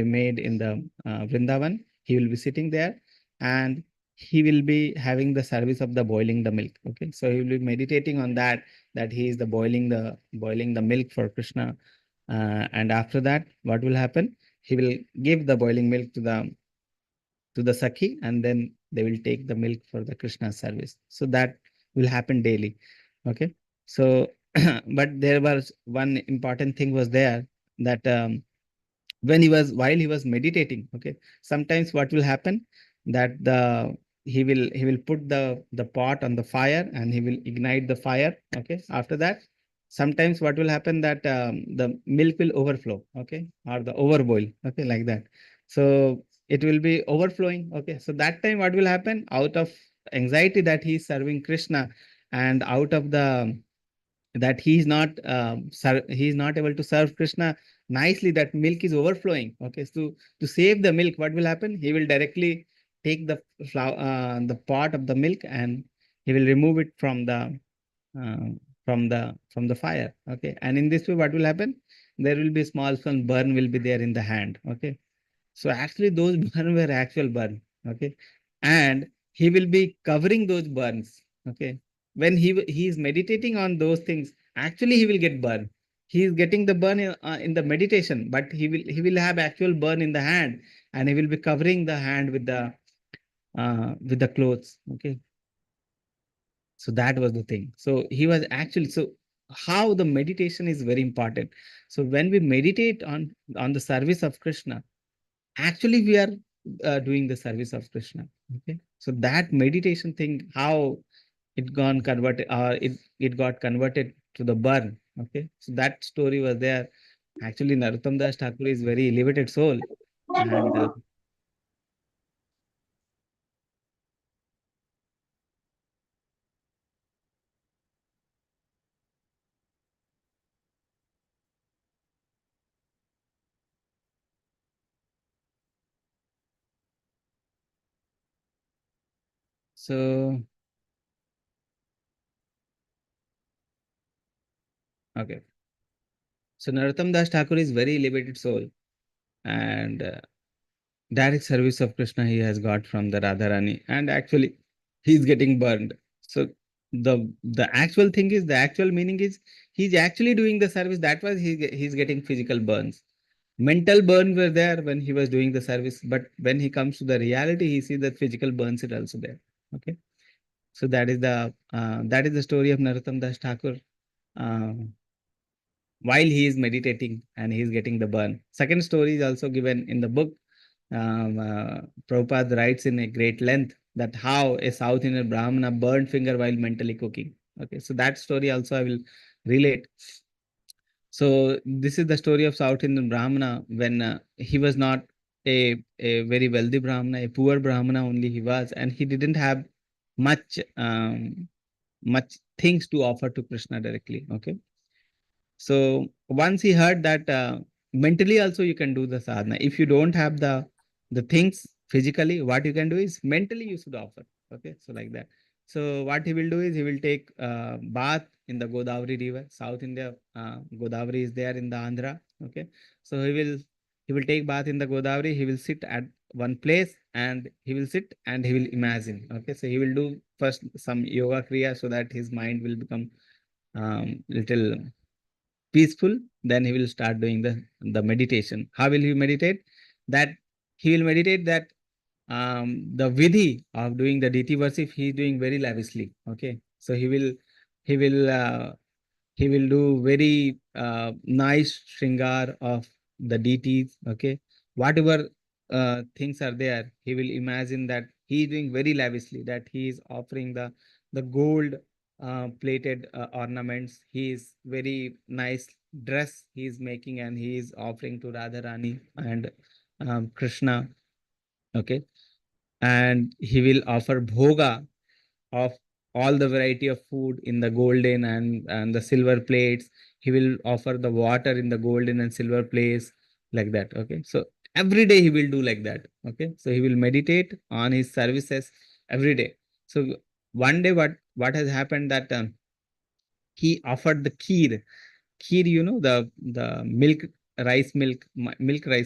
made in the Vrindavan. He will be sitting there, and he will be having the service of the boiling the milk. Okay, so he will be meditating on that he is the boiling the milk for Krishna, and after that, what will happen? He will give the boiling milk to the Sakhi, and then they will take the milk for the Krishna service. So that will happen daily. Okay. So, but there was one important thing was there, that while he was meditating, okay, sometimes what will happen, that he will put the pot on the fire, and he will ignite the fire. Okay. After that, sometimes what will happen, that the milk will overflow. Okay, or the overboil. Okay, like that. So it will be overflowing. Okay, so that time what will happen, out of anxiety that he is serving Krishna, and out of the that he is not able to serve Krishna nicely, that milk is overflowing. Okay, so to save the milk, what will happen, he will directly take the pot of the milk, and he will remove it from uh, the fire. Okay, and in this way, what will happen, there will be small burn will be there in the hand. Okay, so actually those burn were actual burn. Okay, and he will be covering those burns. Okay, when he is meditating on those things, actually he will get burn. He is getting the burn in the meditation, but he will have actual burn in the hand, and he will be covering the hand with the clothes. Okay, so that was the thing. So he was actually, so how the meditation is very important. So when we meditate on the service of Krishna, actually we are doing the service of Krishna. Okay, so that meditation thing, how it got converted, or it got converted to the burn. Okay, so that story was there. Actually, Narottam Das Thakur is very elevated soul, and so okay. So Narottam Das Thakur is very elevated soul, and direct service of Krishna he has got from the Radharani, and actually he's getting burned. So the actual thing is, the actual meaning is, he's actually doing the service. That was he's getting physical burns. Mental burns were there when he was doing the service, but when he comes to the reality, he sees that physical burns is also there. Okay, so that is the story of Narottam Das Thakur. Uh, while he is meditating and he is getting the burn. Second story is also given in the book. Prabhupada writes in a great length that how a South Indian Brahmana burned finger while mentally cooking. Okay, so that story also I will relate. So this is the story of South Indian Brahmana when he was not a very wealthy Brahmana, a poor Brahmana only he was, and he didn't have much much things to offer to Krishna directly. Okay, so once he heard that mentally also you can do the sadhana. If you don't have the things physically, what you can do is mentally you should offer. Okay, so like that. So what he will do is he will take bath in the Godavari river. South India, Godavari is there in the Andhra. Okay, so he will take bath in the Godavari. He will sit at one place and he will sit and he will imagine. Okay, so he will do first some yoga kriya so that his mind will become little peaceful. Then he will start doing the meditation. How will he meditate? That he will meditate that the vidhi of doing the deity worship he is doing very lavishly. Okay, so he will he will do very nice shringar of the deities. Okay, whatever things are there, he will imagine that he is doing very lavishly, that he is offering the gold plated ornaments. He is very nice dress he is making and he is offering to Radha Rani and Krishna. Okay, and he will offer bhoga of all the variety of food in the golden and the silver plates. He will offer the water in the golden and silver plates, like that. Okay, so every day he will do like that. Okay, so he will meditate on his services every day. So one day what has happened that he offered the kheer, you know, the milk rice,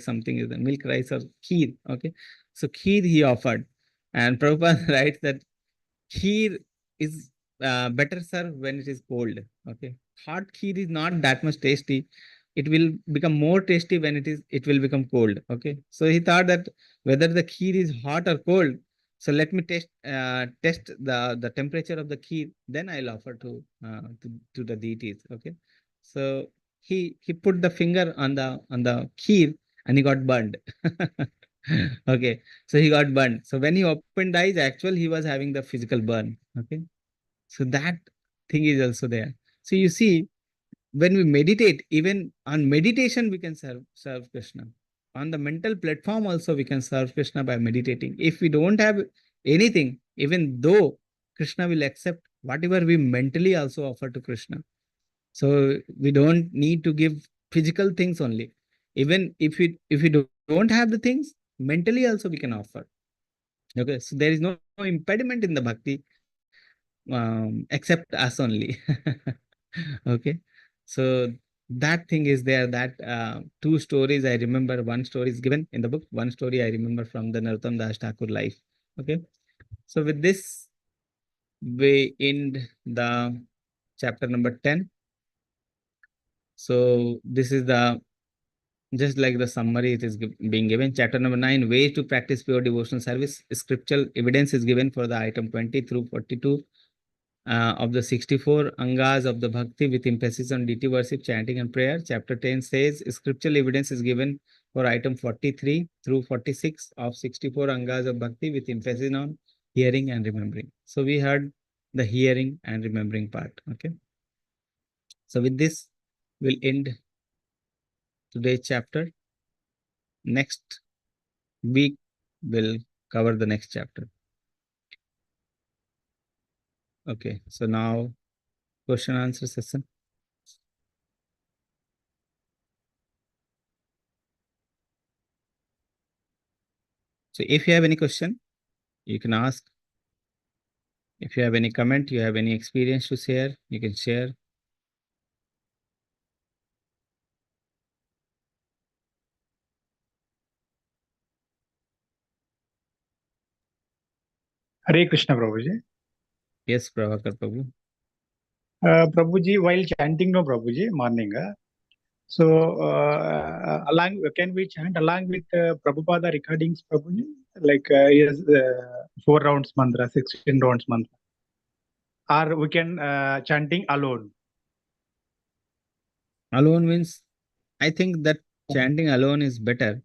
something is the milk rice or kheer. Okay, so kheer he offered, and Prabhupada writes that kheer is better served when it is cold. Okay, hot kheer is not that much tasty. It will become more tasty when it will become cold. Okay, so he thought that whether the kheer is hot or cold, so let me test the temperature of the kheer, then I'll offer to the deities. Okay, so he put the finger on the kheer and he got burned. Okay, so he got burned. So when he opened the eyes, actually he was having the physical burn. Okay, so that thing is also there. So you see, when we meditate, even on meditation we can serve Krishna. On the mental platform also we can serve Krishna by meditating. If we don't have anything, even though Krishna will accept whatever we mentally also offer to Krishna. So we don't need to give physical things only. Even if we don't have the things, mentally also we can offer. Okay, so there is no impediment in the bhakti except us only. Okay, so that thing is there. That two stories I remember. One story is given in the book. One story I remember from the Narottam Das Thakur life. Okay, so with this we end the chapter number 10. So this is the just like the summary it is being given. Chapter number 9, ways to practice pure devotional service. Scriptural evidence is given for the item 20 through 42 of the 64 angas of the bhakti with emphasis on deity worship, chanting and prayer. Chapter 10 says scriptural evidence is given for item 43 through 46 of 64 angas of bhakti with emphasis on hearing and remembering. So we heard the hearing and remembering part. Okay. So with this, we'll end today's chapter. Next week, we'll cover the next chapter. Okay, so now question answer session. So if you have any question, you can ask. If you have any comment, you have any experience to share, you can share. Hare Krishna, Prabhuji. Yes, Prabhakar Prabhu. Prabhuji, while chanting, no, Prabhuji, morning. So, can we chant along with Prabhupada recordings, Prabhuji? Like, yes, 4 rounds mantra, 16 rounds mantra. Or we can chanting alone. Alone means, I think that chanting alone is better.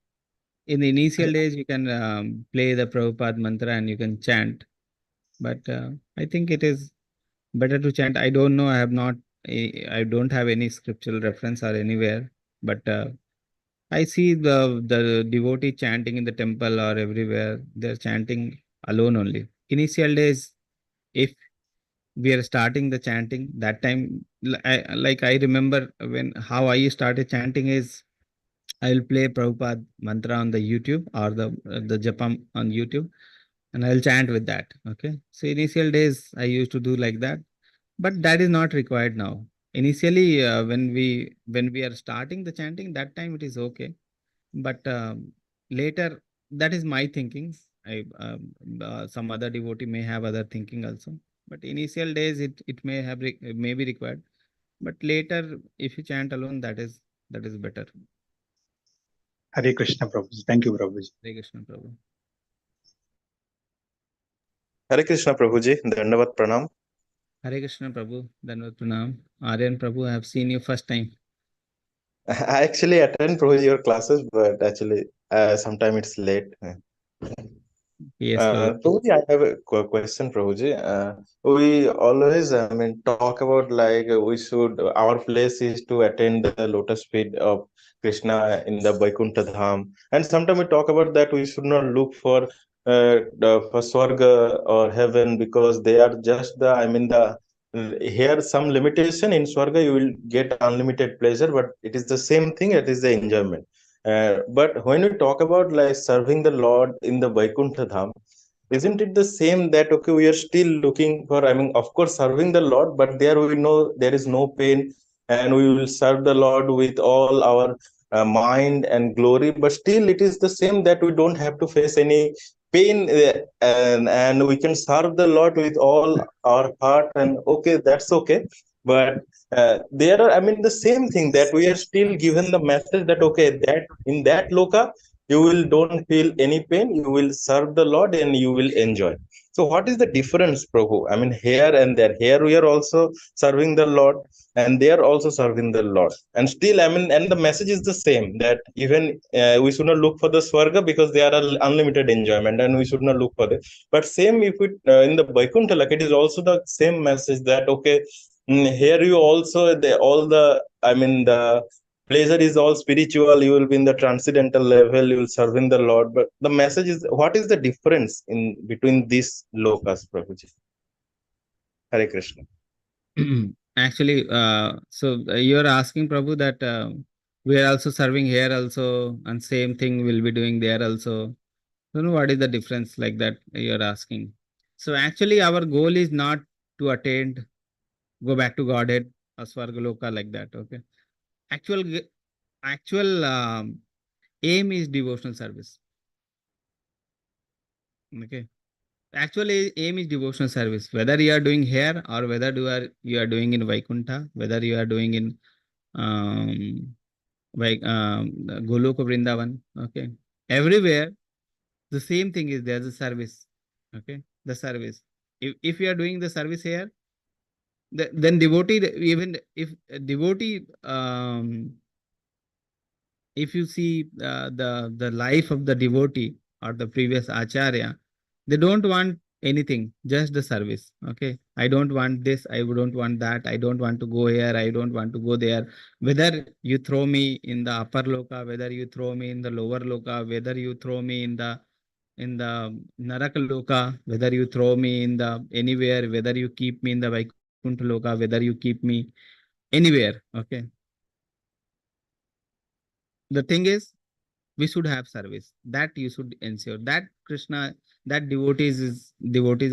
In the initial days, you can play the Prabhupada mantra and you can chant. But I think it is better to chant. I don't know. I don't have any scriptural reference or anywhere. But I see the devotee chanting in the temple or everywhere. They're chanting alone only. Initial days, if we are starting the chanting, that time, I remember when how I started chanting is I will play Prabhupada mantra on the YouTube or the Japam on YouTube, and I'll chant with that. Okay. So initial days I used to do like that, but that is not required now. Initially, when we are starting the chanting, that time it is okay, but later, that is my thinking. Some other devotee may have other thinking also, but initial days it may be required, but later if you chant alone, that is better. Hare Krishna, Prabhuji. Thank you, Prabhuji. Hare Krishna, Prabhu. Hare Krishna Prabhuji, Dandavat Pranam. Hare Krishna, Prabhu. Dandavat Pranam. Aryan Prabhu, I have seen you first time. I actually attend Prabhuji your classes, but actually sometime it's late. Yes, Prabhu. Prabhuji, I have a question, Prabhuji. We always, talk about like our place is to attend the lotus feet of Krishna in the Vaikuntha Dham, and sometimes we talk about that we should not look for Swarga or heaven because they are just here some limitation in Swarga you will get unlimited pleasure, but it is the same thing. It is the enjoyment. But when we talk about like serving the Lord in the Vaikuntha Dham, isn't it the same that okay, we are still looking for, of course, serving the Lord, but there we know there is no pain, and we will serve the Lord with all our mind and glory, but still it is the same that we don't have to face any pain, and we can serve the Lord with all our heart, and okay, that's okay. But there are, the same thing that we are still given the message that okay, that in that loka you will don't feel any pain, you will serve the Lord and you will enjoy. So what is the difference, Prabhu? Here and there, here we are also serving the Lord and they are also serving the Lord, and still and the message is the same, that even we should not look for the Swarga because they are unlimited enjoyment and we should not look for it. But same if we in the Vaikuntha, like it is also the same message that okay, here you also all the the pleasure is all spiritual, you will be in the transcendental level, you will serve in the Lord, but the message is, what is the difference in between these lokas, Prabhuji? Hare Krishna. Actually, you are asking, Prabhu, that we are also serving here also, and same thing we'll be doing there also. Don't know what is the difference, like that you are asking. So actually, our goal is not to go back to Godhead or Svargaloka, like that. Okay. Actual aim is devotional service. Okay. Actually, aim is devotional service. Whether you are doing here or whether you are doing in Vaikuntha, whether you are doing in Goloka Vrindavan. Okay. Everywhere, the same thing is there, the service. Okay. The service. If you are doing the service here, then devotee, even if devotee, if you see the life of the devotee or the previous acharya, they don't want anything, just the service. Okay. I don't want this, I don't want that, I don't want to go here, I don't want to go there. Whether you throw me in the upper loka, whether you throw me in the lower loka, whether you throw me in the Naraka loka, whether you throw me in the anywhere, whether you keep me in the Vaikuntha loka, whether you keep me anywhere. Okay. The thing is, we should have service, that you should ensure that Krishna, that devotees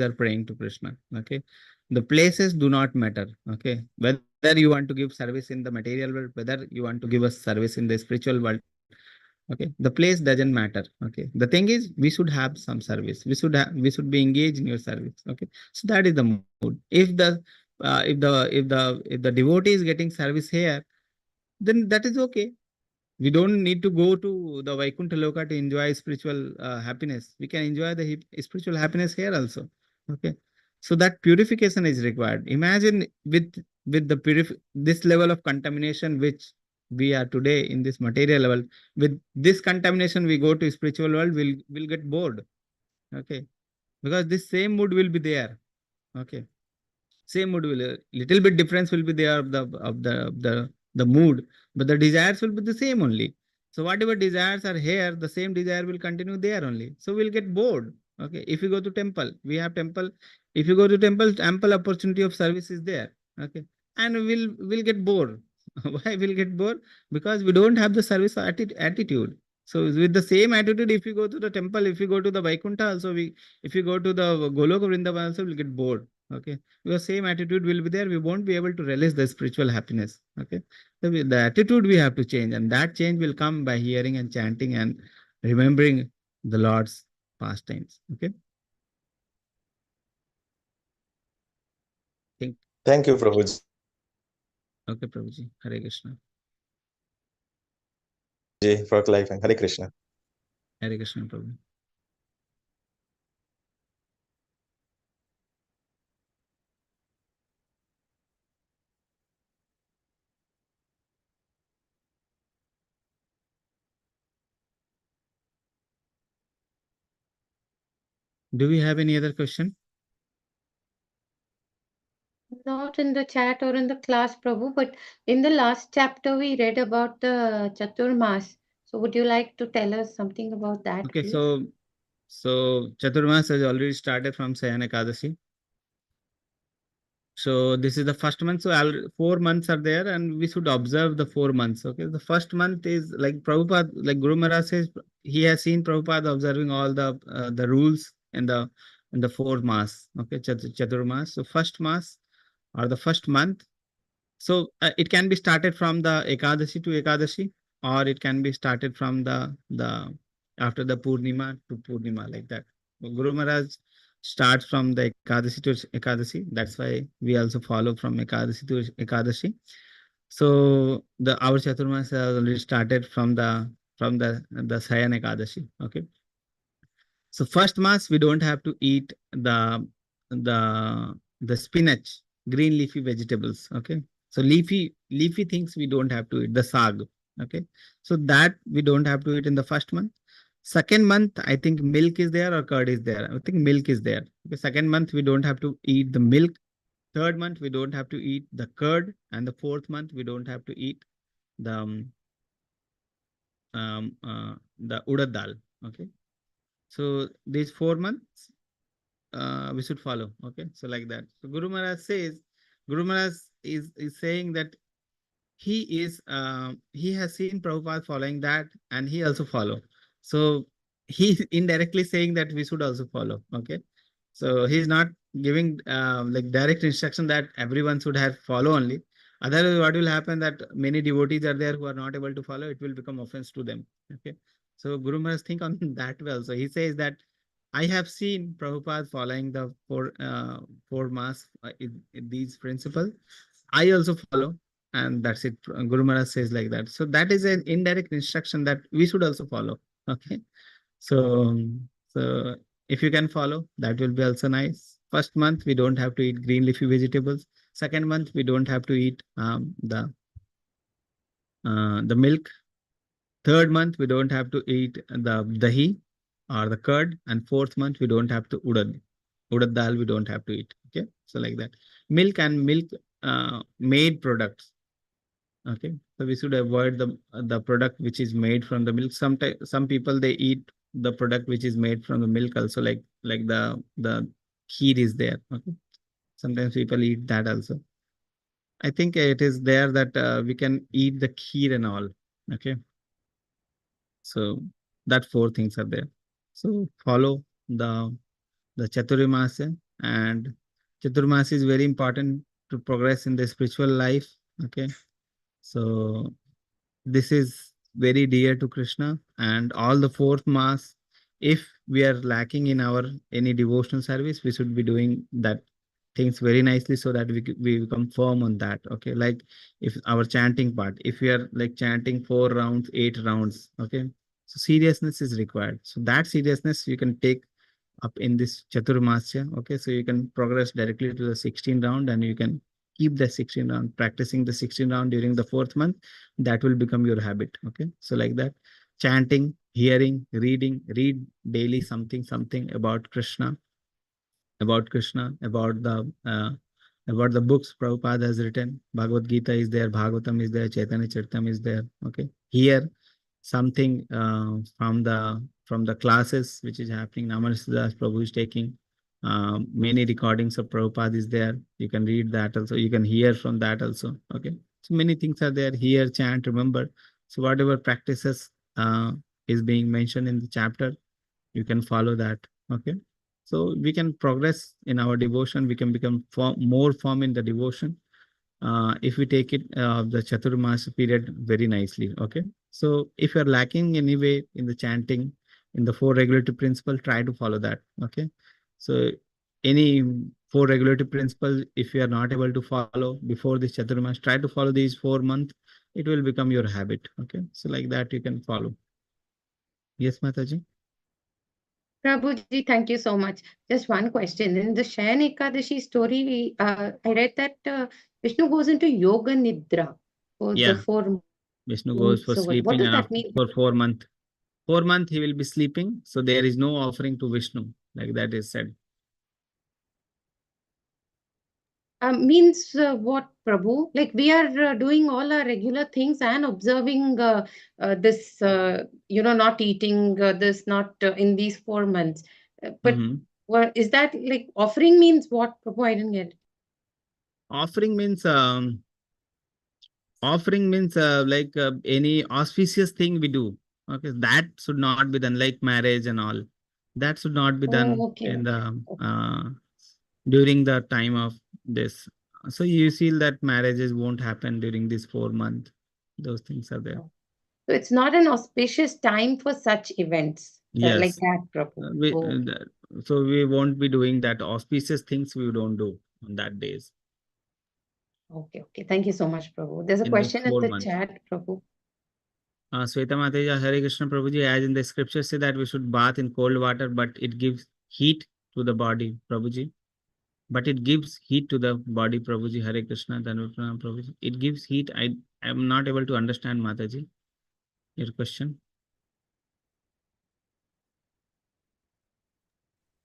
are praying to Krishna. Okay. The places do not matter. Okay. Whether you want to give service in the material world, whether you want to give us service in the spiritual world. Okay. The place doesn't matter. Okay. The thing is, we should have some service. We should be engaged in your service. Okay. So that is the mood. If the devotee is getting service here, then that is okay. We don't need to go to the Vaikuntha Loka to enjoy spiritual happiness. We can enjoy the spiritual happiness here also. Okay. So that purification is required. Imagine with this level of contamination which we are today in this material level, with this contamination, we go to spiritual world, we'll get bored. Okay. Because this same mood will be there. Okay. Same mood will, little bit difference will be there of the mood, but the desires will be the same only. So whatever desires are here, the same desire will continue there only. So we'll get bored. Okay. If you go to temple, we have temple. If you go to temple, ample opportunity of service is there. Okay. And we'll get bored. Why we'll get bored? Because we don't have the service attitude. So with the same attitude, if you go to the temple, if you go to the Vaikuntha also, if you go to the Goloka Vrindavan also, we'll get bored. Okay. Your same attitude will be there. We won't be able to relish the spiritual happiness. Okay. So the attitude we have to change, and that change will come by hearing and chanting and remembering the Lord's pastimes. Okay. Thank you, Prabhuji. Okay, Prabhuji. Hare Krishna. For clarifying. Hare Krishna. Hare Krishna, Prabhu. Do we have any other question? Not in the chat or in the class, Prabhu, but in the last chapter we read about the Chaturmas. So would you like to tell us something about that, Okay, please? so Chaturmas has already started from Sayana Ekadashi. So this is the first month. So 4 months are there, and we should observe the 4 months. Okay, the first month is like Prabhupada, like Guru Maharaj says, he has seen Prabhupada observing all the rules in the 4 mass. Okay, Chaturmas. So first mass or the first month. So it can be started from the Ekadashi to Ekadashi, or it can be started from the after the Purnima to Purnima, like that. Guru Maharaj starts from the Ekadashi to Ekadashi. That's why we also follow from Ekadashi to Ekadashi. So our Chaturmas has already started from the Sayan Ekadashi. Okay. So first mass, we don't have to eat the spinach, green leafy vegetables. Okay. So leafy things we don't have to eat, the sag. Okay. So that we don't have to eat in the first month. Second month, I think milk is there or curd is there. I think milk is there. Okay. Second month, we don't have to eat the milk. Third month, we don't have to eat the curd. And the fourth month, we don't have to eat the urad dal. Okay. So these 4 months we should follow. Okay. So like that. So Guru Maharaj is saying that he has seen Prabhupada following that, and he also follow. So he indirectly saying that we should also follow. Okay. So he's not giving like direct instruction that everyone should have follow only. Otherwise, what will happen that many devotees are there who are not able to follow, it will become offense to them. Okay. So Guru Maharaj think on that well. So he says that I have seen Prabhupada following the four mass in these principles. I also follow, and that's it. Guru Maharaj says like that. So that is an indirect instruction that we should also follow. Okay. So if you can follow, that will be also nice. First month, we don't have to eat green leafy vegetables. Second month, we don't have to eat the milk. Third month, we don't have to eat the dahi or the curd. And fourth month, we don't have to urad dal, we don't have to eat. Okay. So like that. Milk and milk made products. Okay. So we should avoid the product which is made from the milk. Sometimes some people they eat the product which is made from the milk also, like the kheer is there. Okay. Sometimes people eat that also. I think it is there that we can eat the kheer and all. Okay. So that 4 things are there. So follow the Chaturmasya, and Chaturmasya is very important to progress in the spiritual life. Okay. So this is very dear to Krishna, and all the 4th mass, if we are lacking in our any devotional service, we should be doing that things very nicely so that we become firm on that. Okay. Like if our chanting part, if we are like chanting 4 rounds, 8 rounds, okay. So seriousness is required. So that seriousness you can take up in this Chaturmasya. Okay. So you can progress directly to the 16th round, and you can keep the 16 round, practicing the 16 round during the 4th month. That will become your habit. Okay, so like that, chanting, hearing, reading, read daily something about Krishna, about the books Prabhupada has written. Bhagavad Gita is there, Bhagavatam is there, Chaitanya Charitam is there. Okay, hear something from the classes which is happening. Namasdas Prabhu is taking many recordings of Prabhupada is there. You can read that also. You can hear from that also. Okay, so many things are there. Hear, chant, remember. So whatever practices is being mentioned in the chapter, you can follow that. Okay, so we can progress in our devotion. We can become more firm in the devotion if we take it the Chaturmas period very nicely. Okay, so if you're lacking anyway in the chanting, in the 4 regulative principle, try to follow that. Okay, so any 4 regulative principles, if you are not able to follow before this Chaturmas, try to follow these 4 months. It will become your habit. Okay, so like that you can follow. Yes, Mataji. Prabhuji, thank you so much. Just one question. In the Shayan Ekadashi story, I read that Vishnu goes into Yoga Nidra for the 4 Vishnu goes for So what sleeping does and that after mean? for 4 months. 4 months he will be sleeping. So there is no offering to Vishnu, like that is said. Means what, Prabhu? Like we are doing all our regular things and observing this, not eating this, not in these 4 months. But what is that like? Offering means what, Prabhu? I didn't get. Offering means like any auspicious thing we do. Okay, that should not be done, like marriage and all. That should not be done in the during the time of this. So you feel that marriages won't happen during this 4 months. Those things are there. So it's not an auspicious time for such events like Yes. that, Prabhu. So we won't be doing that auspicious things. We don't do on that days. Okay. Thank you so much, Prabhu. There's a In question in 4 the months. chat, Prabhu. Sweta Mataji, Hare Krishna Prabhuji, as in the scripture say that we should bath in cold water, but it gives heat to the body, Prabhuji. But it gives heat to the body, Prabhuji. Hare Krishna, Dhanurpranam, Prabhuji. It gives heat. I am not able to understand, Mataji, your question.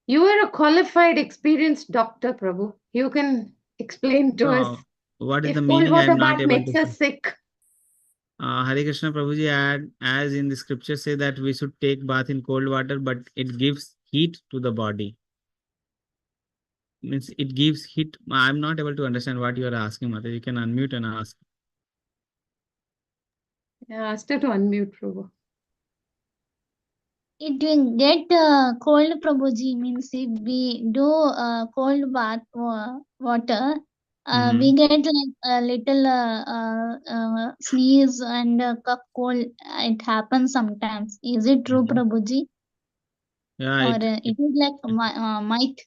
You are a qualified, experienced doctor, Prabhu. You can explain to us. What is If the cold meaning? I water am not bath able makes to us sick. Hare Krishna Prabhuji, as in the scripture say that we should take bath in cold water, but it gives heat to the body. Means it gives heat. I'm not able to understand what you are asking, Mata. You can unmute and ask. Yeah, asked her to unmute, Prabhu. It will get cold, Prabhuji. Means if we do cold bath water, we get like a little sneeze and cough cold. It happens sometimes. Is it true, Prabhuji? Yeah, Or it is like might.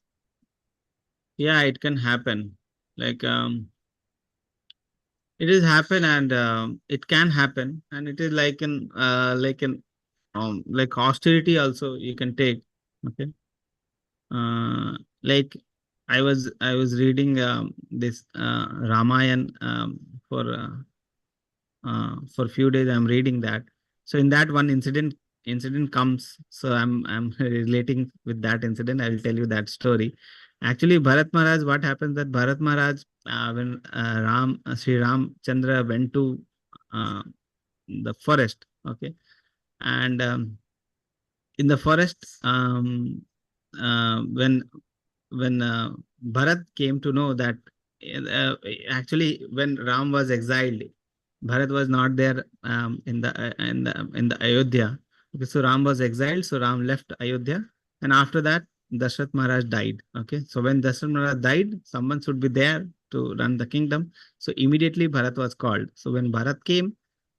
Yeah, it can happen. Like it is happen and it can happen, and it is like like austerity also you can take. Okay. Like I was reading this Ramayan for a few days. I'm reading that. So in that one incident comes. So I'm relating with that incident. I will tell you that story. Actually, Bharat Maharaj, what happens that Bharat Maharaj, when Sri Ram Chandra went to the forest, okay, and in the forest, when Bharat came to know that uh, actually when Ram was exiled, Bharat was not there in the Ayodhya. Okay, so Ram was exiled, so Ram left Ayodhya, and after that Dashrath Maharaj died. Okay, so when Dashrath Maharaj died, someone should be there to run the kingdom. So immediately Bharat was called. So when Bharat came,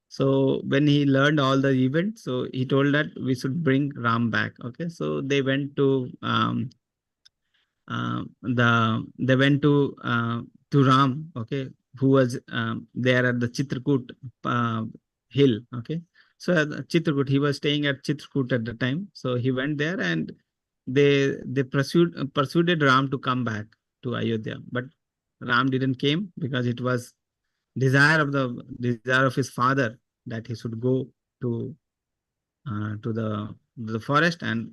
so when he learned all the events, so he told that we should bring Ram back. Okay, so they went to they went to Ram, okay, who was there at the Chitrkut hill, okay. So at the Chitrkut, he was staying at Chitrkut at the time. So he went there and they pursued Ram to come back to Ayodhya, but Ram didn't came because it was desire of his father that he should go to the forest, and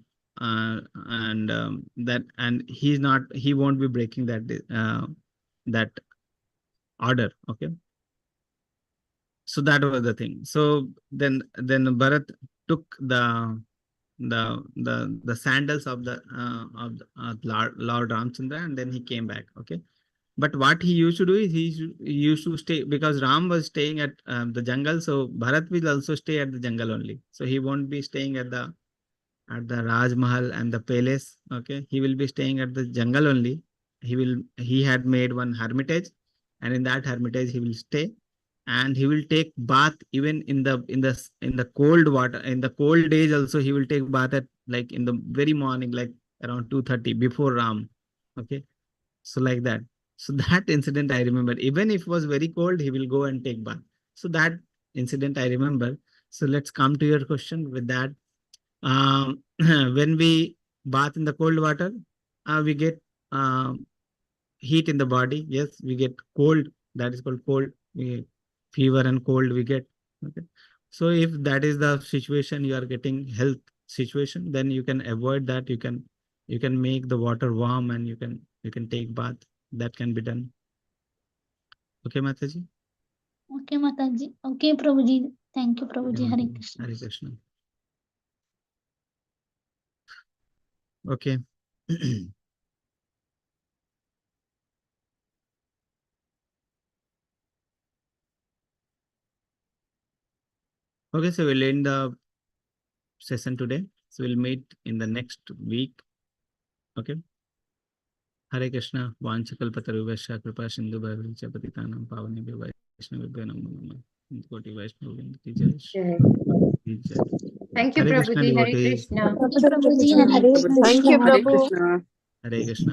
he won't be breaking that order. Okay, so that was the thing. So then Bharat took the sandals of Lord Ramchandra, and then he came back. Okay, but what he used to do is he used to stay, because Ram was staying at the jungle, so Bharat will also stay at the jungle only. So he won't be staying at the Raj Mahal and the palace. Okay, he will be staying at the jungle only. He had made one hermitage, and in that hermitage he will stay, and he will take bath even in the cold water. In the cold days also he will take bath at, like, in the very morning, like around 2:30 before Ram. Okay, so like that. So that incident I remember. Even if it was very cold, he will go and take bath. So that incident I remember. So let's come to your question with that. When we bath in the cold water, we get heat in the body. Yes, we get cold. That is called cold. Fever and cold we get. Okay. So if that is the situation, you are getting health situation, then you can avoid that. You can make the water warm, and you can take bath. That can be done. Okay, Mataji? Okay, Mataji. Okay, Prabhuji. Thank you, Prabhuji. Hare Krishna. Hare Krishna. Okay. Okay, so we'll end the session today. So we'll meet in the next week. Okay. Hare Krishna. Vanchakalpatarubhasya kripa sindhu bhavancha patitanam pavanebhyo vaishnavebhyo namo namah. Koti Vaishnav ki jai. Jai. Thank you, Hare Krishna Prabhuji. Hare devotees. Krishna. Prabhuji. Hare Krishna. Thank you, Hare Prabhu. Hare Krishna.